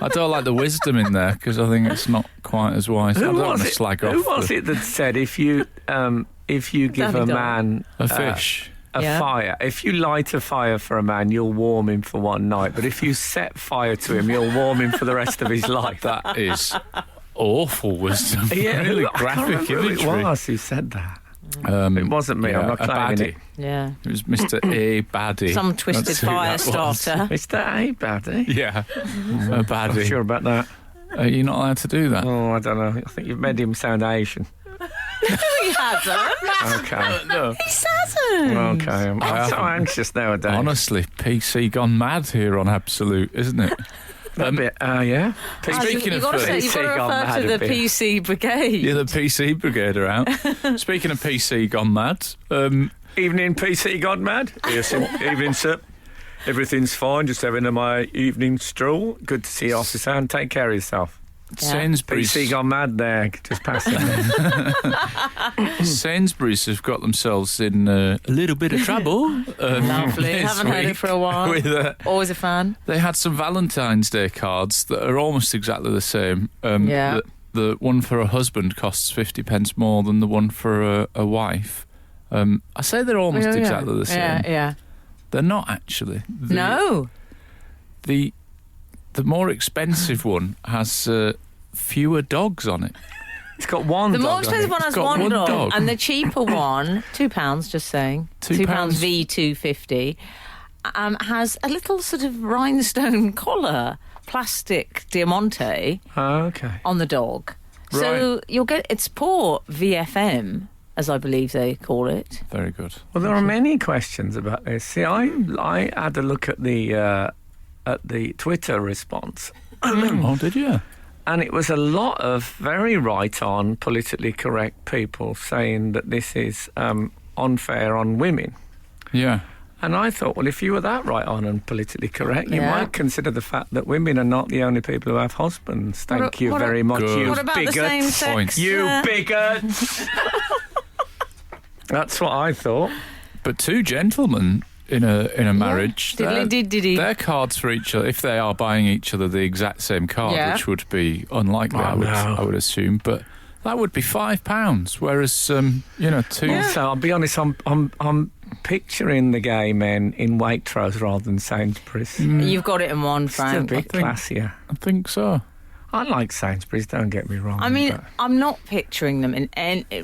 I don't like the wisdom in there because I think it's not quite as wise. I don't want to slag off. Who was it that said if you give a man a fish. a fire, if you light a fire for a man, you'll warm him for one night. But if you set fire to him, you'll warm him for the rest of his life. That is awful wisdom. Yeah, really I can't graphic remember imagery. who it was who said that. It wasn't me. I'm not claiming it. Yeah. It was Mr. A. Baddie. Some twisted That's who fire that was. starter. Mr. A. Baddie. Yeah, a I'm baddie. sure about that. Are you not allowed to do that? Oh, I don't know. I think you've made him sound Asian. He hasn't. Okay. No. He hasn't. Okay. I'm so haven't. anxious nowadays. Honestly, PC gone mad here on Absolute, isn't it? A bit, yeah. Speaking you've of got to PC gone refer mad to a the bit. PC brigade. Yeah, the PC brigade are out. Speaking of PC gone mad, Evening, PC gone mad? Yes, evening, sir. Everything's fine. Just having my evening stroll. Good to see you, officer, and take care of yourself. Sainsbury's, PC gone mad there. Just passing. Sainsbury's have got themselves in a little bit of trouble. Lovely. this Haven't heard it week for a while. with, Always a fan. they had some Valentine's Day cards that are almost exactly the same. Yeah. The one for a husband costs 50 pence more than the one for a wife. I say they're almost exactly the same. Yeah. They're not actually. No. The more expensive one has fewer dogs on it. It's got one The dog more on expensive it. one has got one one dog, dog. and the cheaper one, £2, just saying. £2. £2 V 250, has a little sort of rhinestone collar, plastic diamante Oh, okay. on the dog. So you'll get it's poor VFM, as I believe they call it. Very good. Well, there are many questions about this. See, I had a look at the Twitter response, Oh, did you? and it was a lot of very right-on, politically correct people saying that this is unfair on women. Yeah. And I thought, well, if you were that right-on and politically correct, you Yeah. might consider the fact that women are not the only people who have husbands. Thank What a- you what a- very much, Good. you What about the bigots. same sex? Points. You bigots! That's what I thought. But two gentlemen in a marriage, Diddly-did-diddy. their cards for each other, if they are buying each other the exact same card, Yeah. which would be unlikely, Oh, no. I would assume, but that would be £5, whereas two. Also, I'll be honest, I'm picturing the gay men in Waitrose rather than Sainsbury's. You've got it in one, It's a Frank. bit classier. I think so. I like Sainsbury's, don't get me wrong. I mean, but- I'm not picturing them in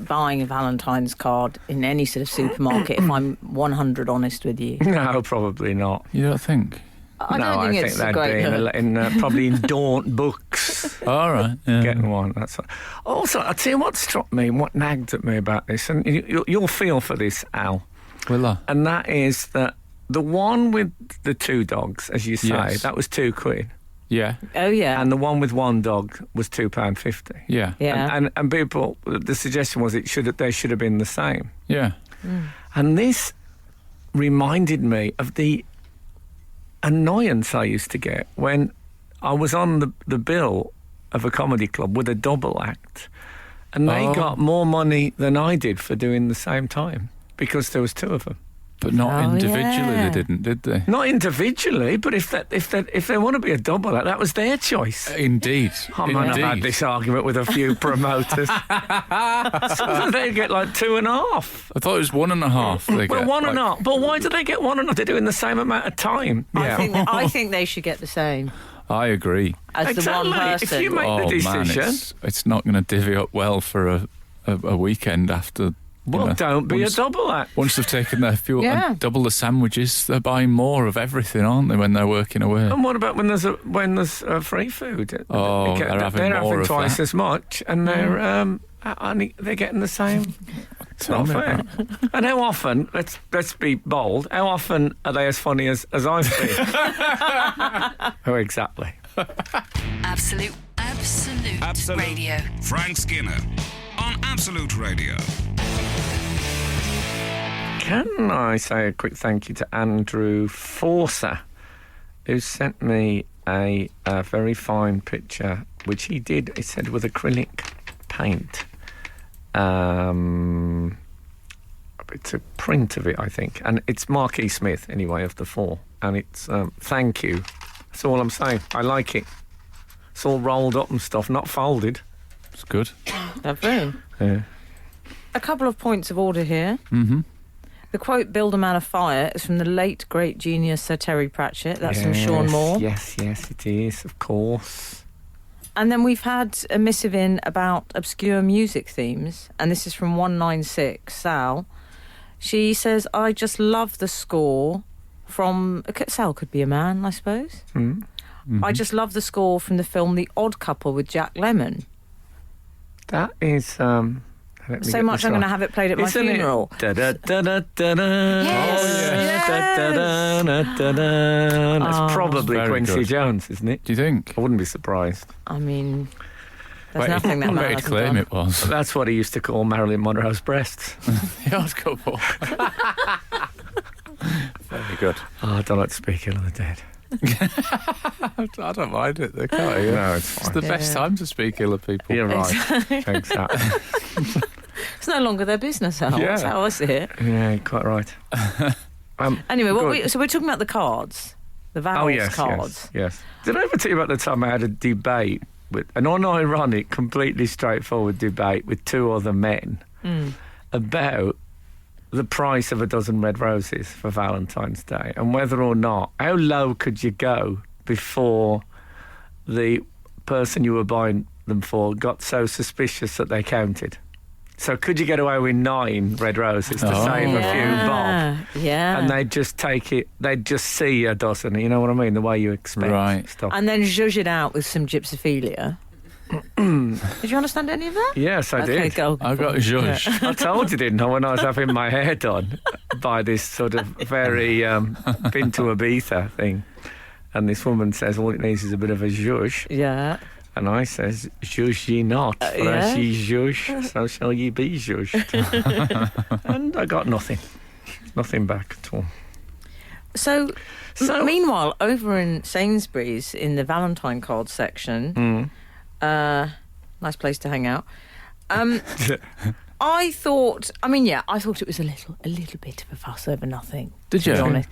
buying a Valentine's card in any sort of supermarket, if I'm 100 honest with you. no, probably not. You don't think? I no, don't think I it's think a they'd great be look. probably in Daunt Books All right. Yeah. getting one. That's what. Also, I'll tell you what struck me and what nagged at me about this, and you'll feel for this, Al, Will I? and that is that the one with the two dogs, as you say, Yes. that was £2. Yeah. Oh, yeah. And the one with one dog was £2.50. Yeah. yeah. And people, the suggestion was they should have been the same. Yeah. And this reminded me of the annoyance I used to get when I was on the bill of a comedy club with a double act, and they Oh. got more money than I did for doing the same time because there was two of them. But not Oh, individually, yeah. they didn't, did they? Not individually, but if they want to be a double act, that was their choice. Indeed. I might have had this argument with a few promoters. So they get like 2.5. I thought it was 1.5. They Well, get, one and a like- half. But why do they get 1.5? They're doing the same amount of time. I think they should get the same I agree. as Exactly. the one If person. you make the Man, decision. it's not going to divvy up well for a weekend after. Well, don't be a double act. Once they've taken their fuel Yeah. and double the sandwiches, they're buying more of everything, aren't they, when they're working away? And what about when there's free food? Oh, they're having more of twice that. as much, and they're getting the same. It's Tell not me fair. about And how often? Let's be bold. How often are they as funny as I've been? Oh, exactly. Absolute Radio. Frank Skinner on Absolute Radio. Can I say a quick thank you to Andrew Forcer, who sent me a very fine picture, which he did, he said, with acrylic paint. It's a print of it, I think. And it's Mark E. Smith, anyway, of the four. And it's thank you. That's all I'm saying. I like it. It's all rolled up and stuff, not folded. It's good. Lovely. Yeah. A couple of points of order here. Mm-hmm. The quote, "Build a man of fire," is from the late, great genius Sir Terry Pratchett. That's from Sean Moore. Yes, it is, of course. And then we've had a missive in about obscure music themes, and this is from 196, Sal. She says, "I just love the score from..." Sal could be a man, I suppose. Mm. Mm-hmm. "I just love the score from the film The Odd Couple with Jack Lemmon. That is... So much I'm going to have it played at my funeral." That's probably Very Quincy good. Jones, isn't it? Do you think? I wouldn't be surprised. I mean, there's Wait, nothing that I man made hasn't claim done. it was. That's what he used to call Marilyn Monroe's breasts. The Odd Couple. Very good. Oh, I don't like to speak ill of the dead. I don't mind it. They can't hear. No, it's It's fine. the best Yeah. time to speak ill of people. You're right. Exactly. It's no longer their business, Al. Yeah. That's how I see it. Yeah, you're quite right. Anyway, good. so we're talking about the cards. The vowels cards. Yes. Did I ever tell you about the time I had a debate with an unironic, completely straightforward debate with two other men about the price of a dozen red roses for Valentine's Day and whether or not, how low could you go before the person you were buying them for got so suspicious that they counted? So could you get away with 9 red roses to save a few bob? Yeah. And they'd just take it, they'd just see a dozen, you know what I mean? The way you expect Right. stuff. And then zhuzh it out with some gypsophilia. Did you understand any of that? Yes, I Okay, did. go. I got a zhuzh. I told you, didn't I, when I was having my hair done by this sort of very been to Ibiza thing. And this woman says, all it needs is a bit of a zhuzh. Yeah. And I says, zhuzh ye not, for yeah. as ye zhuzh, so shall ye be zhuzhed. And I got nothing. Nothing back at all. So, So- meanwhile, over in Sainsbury's, in the Valentine card section, nice place to hang out. I thought it was a little bit of a fuss over nothing. Did to be you? honest.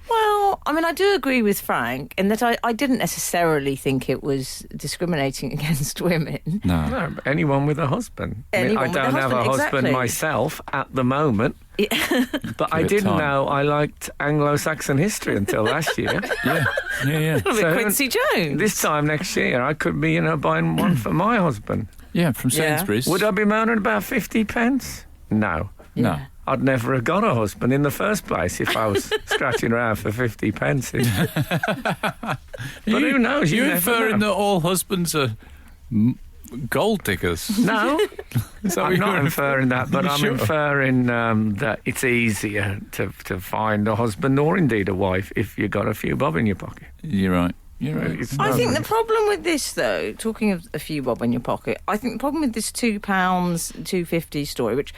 Well, I mean, I do agree with Frank in that I didn't necessarily think it was discriminating against women. No. No, but anyone with a husband. Anyone I with a don't have a husband, husband exactly. myself at the moment, but I Give it didn't time. know I liked Anglo-Saxon history until last year. Yeah. With So, Quincy Jones. This time next year, I could be, buying one for my husband. Yeah, from Yeah. Sainsbury's. Would I be moaning about 50 pence? No. No. I'd never have got a husband in the first place if I was scratching around for 50 pence. But who knows? You You're never inferring know. that all husbands are gold diggers. No, Is that what I'm you're not inferring that, but You I'm sure? inferring that it's easier to find a husband or indeed a wife if you got a few bob in your pocket. You're right. You're right. It's I not- think the problem with this, though, talking of a few bob in your pocket, I think the problem with this £2, £2.50 story, which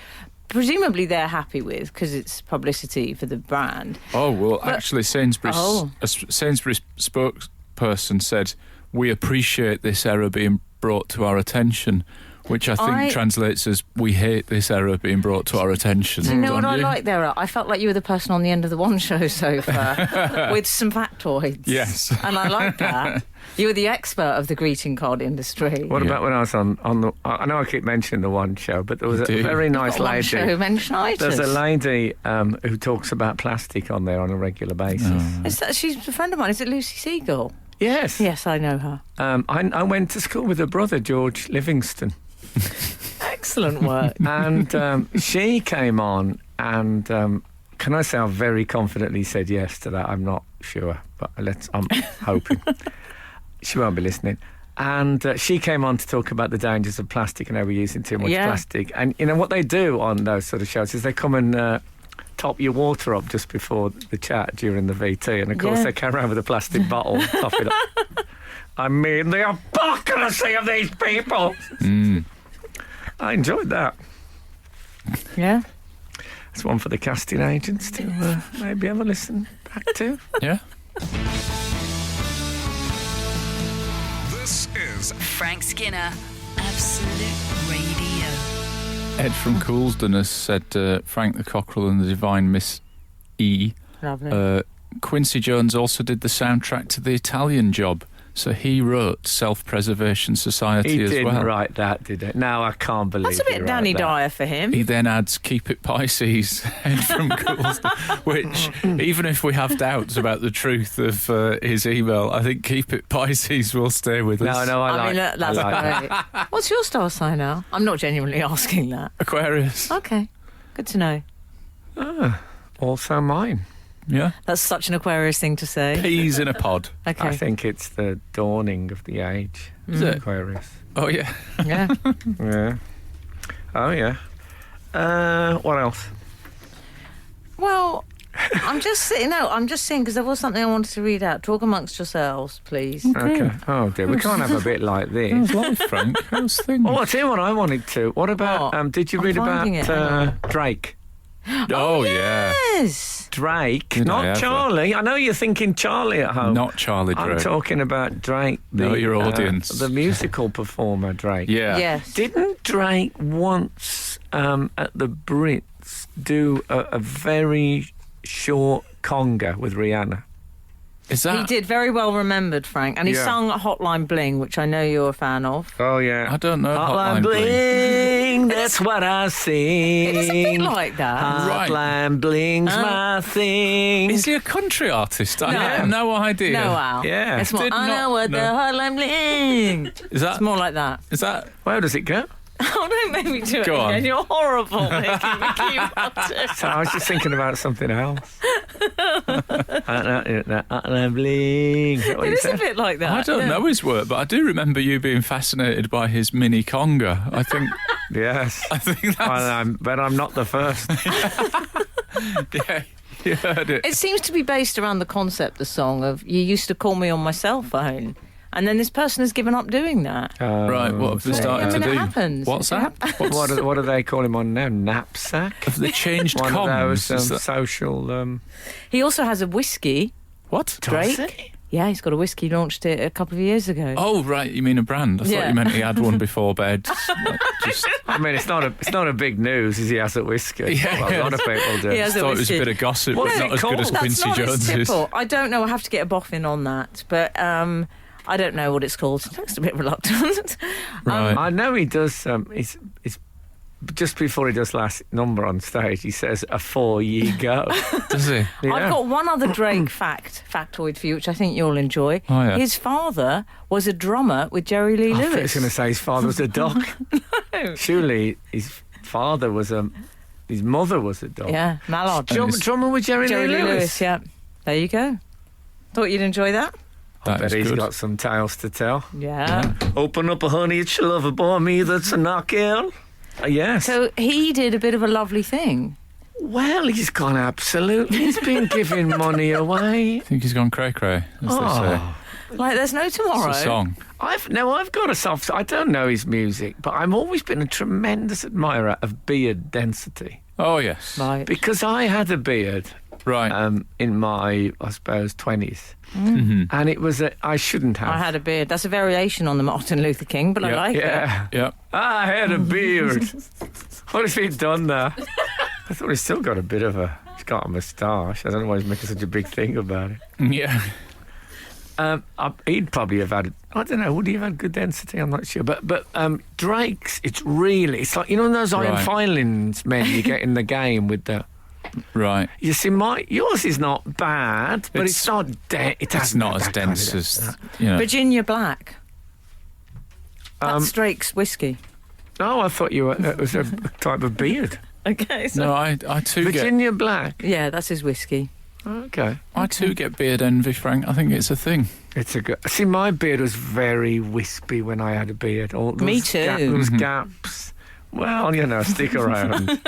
presumably they're happy with because it's publicity for the brand. Oh, well, But- actually, Sainsbury's Oh. a Sainsbury's spokesperson said, "We appreciate this error being brought to our attention," which I think translates as, "We hate this error being brought to our attention." Do you know what Don't I you? like there? I felt like you were the person on the end of the One Show sofa with some factoids. Yes. And I like that. You were the expert of the greeting card industry. What Yeah. about when I was on the... I know I keep mentioning the One Show, but there was a Do you? very nice Got One lady... Show mentitis. There's a lady who talks about plastic on there on a regular basis. She's a friend of mine. Is it Lucy Seagull? Yes. Yes, I know her. I went to school with her brother, George Livingston. Excellent work. And she came on and... can I say I very confidently said yes to that? I'm not sure, but I'm hoping. She won't be listening. And she came on to talk about the dangers of plastic and how we're using too much Yeah. plastic. And, what they do on those sort of shows is they come and top your water up just before the chat during the VT. And, of course, Yeah. they come around with a plastic bottle, top it up. I mean, the hypocrisy of these people. I enjoyed that. Yeah. It's one for the casting agents to maybe have a listen back to. Yeah. Frank Skinner. Absolute Radio. Ed from Coulsdon has said Frank the Cockerel and the Divine Miss E. Lovely. Quincy Jones also did the soundtrack to The Italian Job, so he wrote Self-Preservation Society as well. He didn't write that, did he? No, I can't believe That's a bit Danny Dyer for him. He then adds Keep It Pisces, Ed from Coulsdon, which, even if we have doubts about the truth of his email, I think Keep It Pisces will stay with us. No, I mean, that's like great. What's your star sign now? I'm not genuinely asking that. Aquarius. Okay, good to know. Also mine. Yeah. That's such an Aquarius thing to say. Peas in a pod. Okay. I think it's the dawning of the age. Is it? Aquarius. Oh, yeah. Yeah. Yeah. Oh, yeah. What else? Well, I'm just saying because there was something I wanted to read out. Talk amongst yourselves, please. Okay. Oh, dear. We can't have a bit like this. How's life, Frank? How's things? Oh, I'll tell you what I wanted to. What about, What? did you I'm read finding it. Hang about Drake? Oh, yeah. Yes. Drake, Did I not ever? Charlie. I know you're thinking Charlie at home. Not Charlie I'm Drake. talking about Drake. Know your audience. The musical performer, Drake. Yeah. Yes. Didn't Drake once at the Brits do a very short conga with Rihanna? Is that... He did very well remembered, Frank, and he Yeah. sung Hotline Bling, which I know you're a fan of. Oh, yeah. I don't know. Hotline Bling, that's what I sing. It is a bit like that. Right. Hotline Bling's my thing. Is he a country artist? I No. have no idea. No, Al. Yeah. It's more, Did I not know what the know. Hotline Bling. Is that... It's more like that. Is that... Where does it go? Oh, don't make me do it Go on. again. You're horrible making me keep on doing So I was just thinking about something else. Hotline Bling. Is that what It you is a said? bit like that. I don't yeah. know his work, but I do remember you being fascinated by his mini conga. I think Yes. that's... But I'm not the first. Yeah, you heard it. It seems to be based around the concept, the song, of you used to call me on my cell phone. And then this person has given up doing that. Right, what have they started to I mean, do? it happens. WhatsApp? What do they call him on now? Knapsack? Have they changed One comms? of Is those that- social... He also has a whiskey. What? Drake? Does he? Yeah, he's got a whiskey. Launched it a couple of years ago. Oh, right, you mean a brand. I thought Yeah. you meant he had one before bed. Just I mean, it's not a big news as he has at whiskey. Yeah. Well, a lot of people do. He has a thought it was a whiskey. bit of gossip, What's but it not as good as called? Quincy That's not his Jones's. tipple. I don't know. I have to get a boffin on that. But I don't know what it's called. I'm just a bit reluctant. Right. I know he does. It's just before he does last number on stage. He says a 4-year go. Does he? Yeah. I've got one other Drake factoid for you, which I think you'll enjoy. Oh, yeah. His father was a drummer with Jerry Lee I Lewis. was going to say his father was a dog. No. Surely his father was his mother was a dog. Yeah, Mallard. Drummer with Jerry Jerry Lee Lee Lewis. Lewis, yeah. There you go. Thought you'd enjoy that? That But is he's good. got some tales to tell. Yeah. Open up, honey, it's your lover boy, me that's a knockout. Yes. So he did a bit of a lovely thing. Well, he's gone absolutely. He's been giving money away. I think he's gone cray-cray, as they say. Like there's no tomorrow. It's a song. I've got a soft. I don't know his music, but I've always been a tremendous admirer of beard density Oh, yes. Right. because I had a beard Right. in my, I suppose, 20s, Mhm. and it was I shouldn't have. I had a beard. That's a variation on the Martin Luther King, but I Yeah. like it. Yeah, Yeah. I had a beard. What has he done there? I thought he's still got a bit of a. He's got a moustache. I don't know why he's making such a big thing about it. Yeah. He'd probably have had. I don't know. Would he have had good density? I'm not sure. But Drake's. It's like those iron Right. filings men you get in the game with the. Right. You see, yours is not bad, but it's not. It's not as dense as, you know. Virginia Black. That's Drake's whiskey. Oh, I thought it was a type of beard. Okay. So No, I too Virginia Black. yeah, that's his whiskey. Okay. I too get beard envy, Frank. I think it's a thing. It's a good. See, my beard was very wispy when I had a beard. Me too. There was gaps. Well, stick around.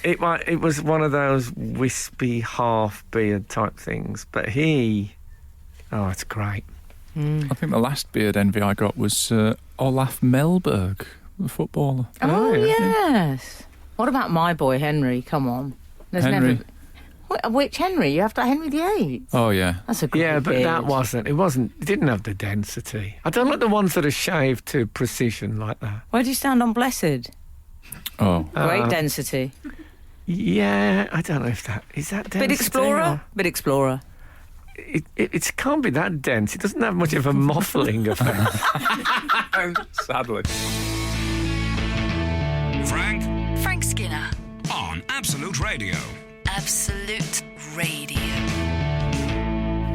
It was one of those wispy half beard type things. But it's great. I think the last beard envy I got was Olaf Melberg, the footballer. Oh, yeah. yes. What about my boy Henry? Come on. There's Henry. never. Which Henry? You have to Henry VIII. Oh, yeah. That's a good Yeah, but beard. that wasn't. It didn't have the density. I don't like the ones that are shaved to precision like that. Where do you stand on Blessed? Oh. Great density. Yeah, I don't know if that is that density. Bit Explorer? or- Bit Explorer. It can't be that dense. It doesn't have much of a muffling effect. Sadly. Frank Skinner. on Absolute Radio. Absolute Radio.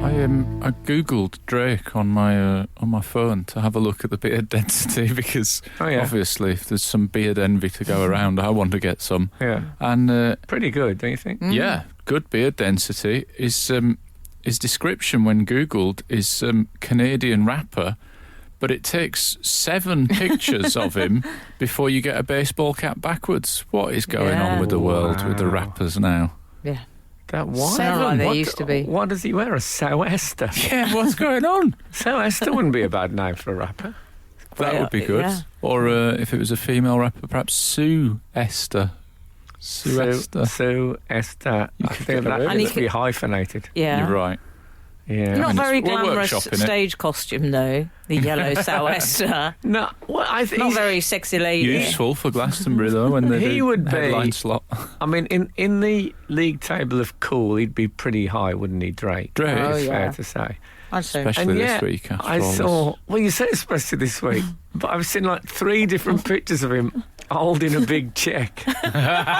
I googled Drake on my phone to have a look at the beard density because obviously if there's some beard envy to go around, I want to get some. Yeah, And pretty good, don't you think? yeah, good beard density. His description when googled is Canadian rapper, but it takes 7 pictures of him before you get a baseball cap backwards. What is going on with the world with the rappers now? Yeah. That one. 7 like they used to be. What does he wear? A sou'wester? Yeah, what's going on? Sou'wester wouldn't be a bad name for a rapper. That would be good. Yeah. Or if it was a female rapper, perhaps Sue Esther. Sue Esther. Sue Esther. You I could think get that away needs with to be hyphenated. Yeah. You're right. Yeah. Not mean, very we're glamorous workshopping it. stage costume, though. The yellow sou'wester. No, well, I think Not very sexy lady. Useful for Glastonbury though when they He do would be- headline slot. I mean, in the league table of cool, he'd be pretty high, wouldn't he, Drake? Drake. Oh, It's yeah. fair to say. I'd say. Especially And this yet, week after I all saw. this. Well, you say especially this week, but I've seen like 3 different pictures of him holding a big check.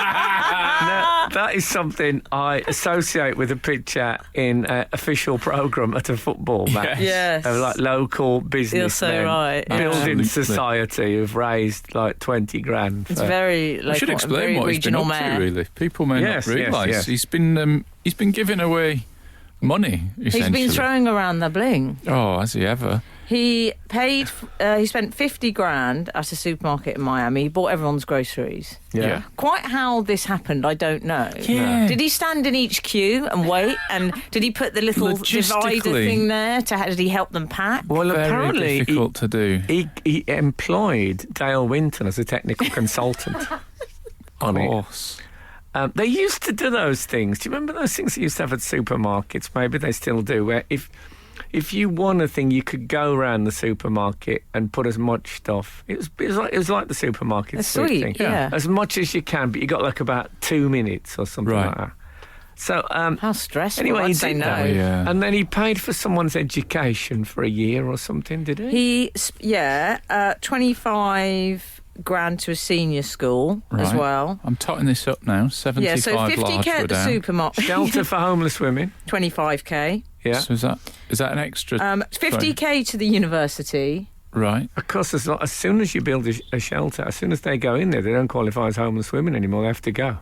Now, that is something I associate with a picture in an official programme at a football match. Yes. Of like local businessmen so right, yeah. building Absolutely. society who've raised like 20 grand. It's for- very We should local, explain very what he's been regional up to, mayor. really. People may Yes, not yes, realise. yes. He's been giving away money, essentially. He's been throwing around the bling. Oh, has he ever? He paid. He spent 50 grand at a supermarket in Miami. He bought everyone's groceries. Yeah. Quite how this happened, I don't know. Yeah. Did he stand in each queue and wait? And did he put the little divider Logistically. thing there? Did he help them pack? Well, Very apparently difficult to do. he employed Dale Winton as a technical consultant on Of it. course. They used to do those things. Do you remember those things they used to have at supermarkets? Maybe they still do. Where if you won a thing, you could go around the supermarket and put as much stuff. It was like the supermarket That's sweep sweet, thing. yeah. As much as you can, but you got like about 2 minutes or something Right. like that. So How stressful. anyway, I'd he say did no. that. Yeah. And then he paid for someone's education for a year or something, did he? 25 grand to a senior school as Right. well. I'm totting this up now. 75 Yeah, so 50k large at were the down. supermarket. Shelter for homeless women. 25k. Yeah. So is that an extra? 50k to the university. Right. Of course, as soon as you build a shelter, as soon as they go in there, they don't qualify as homeless women anymore. They have to go.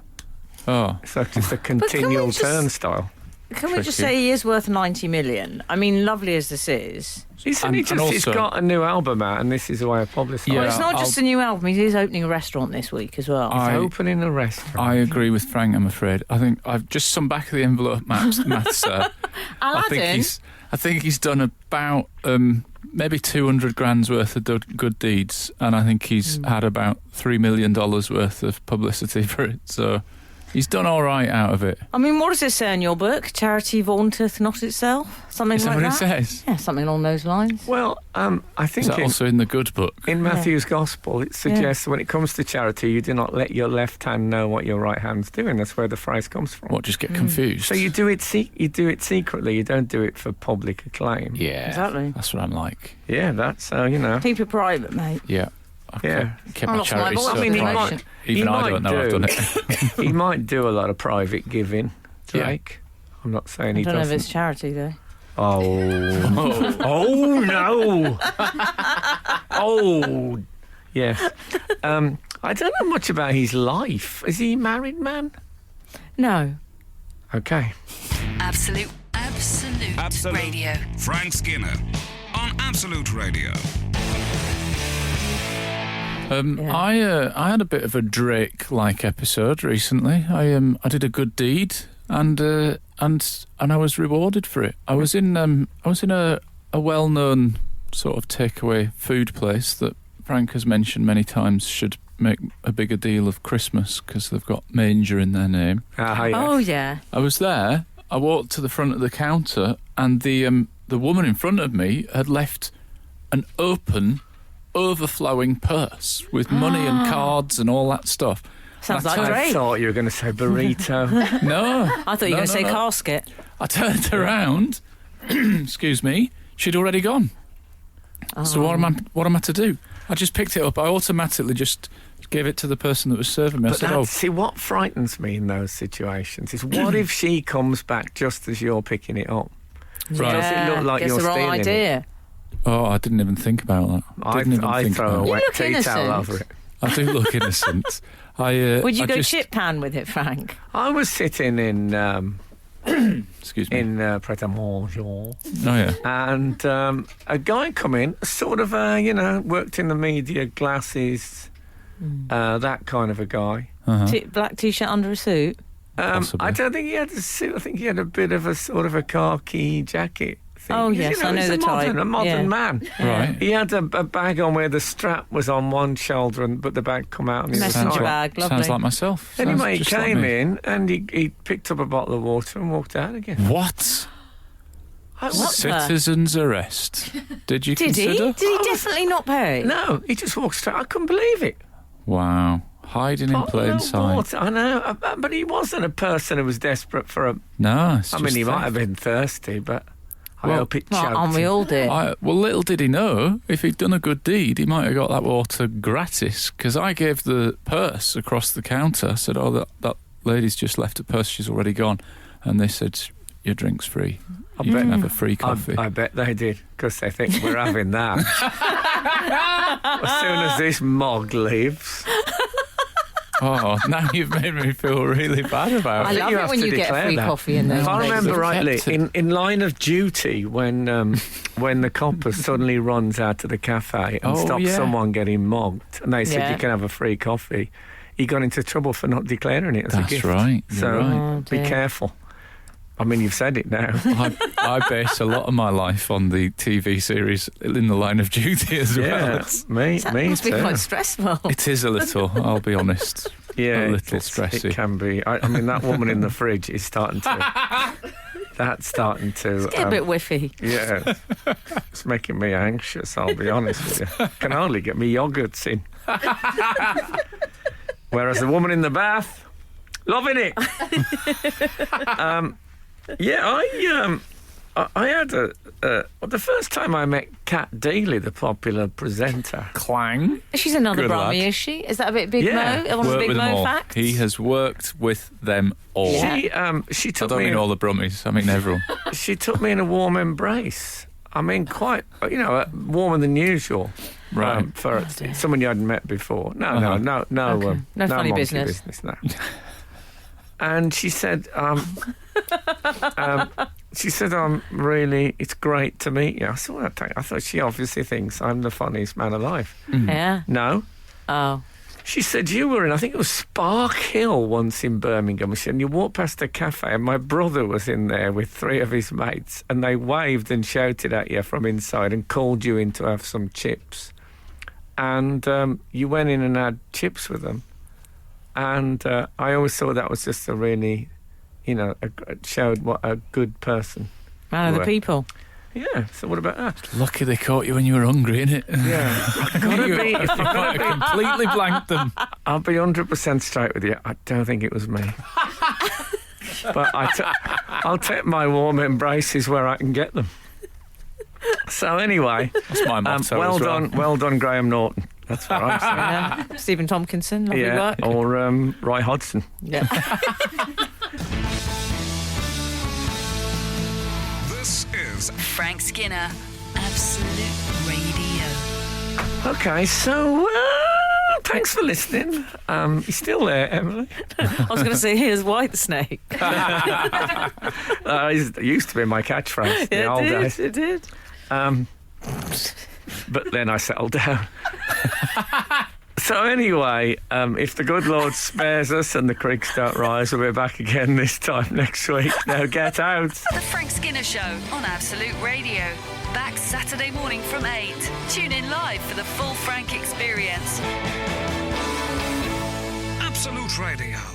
Oh. It's like just a can we continual just- turnstile. Can we just Tricky. say he is worth 90 million? I mean, lovely as this is. He's And- he's and also- got a new album out, and this is a way of publicising. Yeah, Well, it's not just I'll- a new album. He is opening a restaurant this week as well. I- Opening a restaurant. I agree with Frank, I'm afraid. I think I've just some back of the envelope maths there. Aladdin. I think he's done about maybe 200 grand's worth of good deeds, and I think he's had about $3 million worth of publicity for it. So he's done all right out of it. I mean, what does it say in your book? Charity vaunteth not itself? Something Is that like what that? it says? Yeah, something along those lines. Well, I Is think that also in the good book? in Matthew's Gospel, it suggests that when it comes to charity, you do not let your left hand know what your right hand's doing. That's where the phrase comes from. What, just get confused? So you do it secretly. You don't do it for public acclaim. Yeah, Exactly. That's what I'm like. Yeah, that's Keep it private, mate. Yeah. I've Yeah. kept I my lost my charity voice. so I mean, he private. might- Even he I might don't know I've do. done it. he might do a lot of private giving, Yeah. Drake. I'm not saying I he don't know if doesn't. it's charity, though. Oh. Oh, no. Oh, yes. I don't know much about his life. Is he a married man? No. Okay. Absolute Radio. Frank Skinner on Absolute Radio. I had a bit of a Drake-like episode recently. I did a good deed and I was rewarded for it. I was in a well-known sort of takeaway food place that Frank has mentioned many times should make a bigger deal of Christmas because they've got manger in their name. Oh, yeah. I was there. I walked to the front of the counter, and the woman in front of me had left an open, overflowing purse with money and cards and all that stuff. Sounds like I Drake. thought you were going to say burrito. No. I thought you were going to say casket. I turned around. Excuse me. She'd already gone. So what am I to do? I just picked it up. I automatically just gave it to the person that was serving me. I said, see, what frightens me in those situations is what if she comes back just as you're picking it up? Right. Does it look like Gets you're the wrong stealing idea. it? Oh, I didn't even think about that. I throw a You wet look tea towel innocent. over it. I do look innocent. Would you I go just, chip pan with it, Frank? I was sitting in Excuse me. Pret-a-Manger, Oh, yeah. and a guy come in, sort of, worked in the media, glasses, that kind of a guy. Black t-shirt under a suit? Possibly. I don't think he had a suit. I think he had a bit of a sort of a khaki jacket thing. Oh, 'Cause, yes, I know he's the type. a modern Yeah. man. Right. He had a bag on where the strap was on one shoulder, but the bag come out on the other Messenger side. bag, lovely. Sounds like myself. Anyway, he Sounds just like came me. in and he picked up a bottle of water and walked out again. What? What the? Citizen's arrest. Did you Did he? consider? Did he definitely not pay? No, he just walked straight. I couldn't believe it. Wow. Hiding in Bottle plain of sight. water, I know, but he wasn't a person who was desperate for a... No, it's I mean, just he might theft. have been thirsty, but I Well, hope it Well, choked aren't we him. all did? Well, little did he know, if he'd done a good deed, he might have got that water gratis. Because I gave the purse across the counter. I said, that lady's just left a purse, she's already gone. And they said, your drink's free. You can have a free coffee. I bet they did, because they think we're having that. As soon as this mug leaves... Oh, now you've made me feel really bad about I it. love you it have when to you get a declare free that. coffee in those If I places. remember They've rightly, kept it. in Line of Duty, when the copper suddenly runs out of the cafe and Oh, stops yeah. someone getting mugged, and they said Yeah. you can have a free coffee, he got into trouble for not declaring it as a That's gift. right. You're So right. Oh, be dear. careful. I mean, you've said it now. I base a lot of my life on the TV series In the Line of Duty as well. Yeah, me That me must be too. quite stressful. It is a little, I'll be honest. Yeah, a little it's- stressy. It can be. I mean, that woman in the fridge is starting to. That's starting to. Get a bit whiffy. Yeah, it's making me anxious. I'll be honest with you. Can hardly get me yogurts in. Whereas the woman in the bath, loving it. I had the first time I met Kat Deely, the popular presenter. Clang. She's another Good Brummy, lad. is she? Is that a bit Big Yeah. Mo? One of the Worked Big with them Mo all. facts? He has worked with them all. Yeah. She I took don't me. mean all the Brummies, I mean everyone. She took me in a warm embrace. I mean, quite, warmer than usual. Right. For someone you hadn't met before. No, Uh-huh. no. Okay. No funny monkey business. No. And she said, really, it's great to meet you. I thought she obviously thinks I'm the funniest man alive. Yeah. No. Oh. She said, you were in, I think it was Spark Hill once in Birmingham. She said, and you walked past a cafe and my brother was in there with 3 of his mates and they waved and shouted at you from inside and called you in to have some chips. And you went in and had chips with them. And I always thought that was just a really, it showed what a good person. Man of the Well. people. Yeah, so what about that? Lucky they caught you when you were hungry, innit? Yeah. You might have completely blanked them. I'll be 100% straight with you. I don't think it was me. But I'll take my warm embraces where I can get them. So anyway, That's my motto well as well. well done, Graham Norton. That's what I'm saying. Yeah. Stephen Tompkinson, lovely Yeah, work. or Roy Hodgson. Yeah. This is Frank Skinner, Absolute Radio. Okay, so thanks for listening. You're still there, Emily? I was going to say, here's Whitesnake. It used to be my catchphrase in the old days. It did. But then I settled down. So anyway, if the good Lord spares us and the creeks don't rise, we'll be back again this time next week. Now get out. The Frank Skinner Show on Absolute Radio. Back Saturday morning from 8. Tune in live for the full Frank experience. Absolute Radio.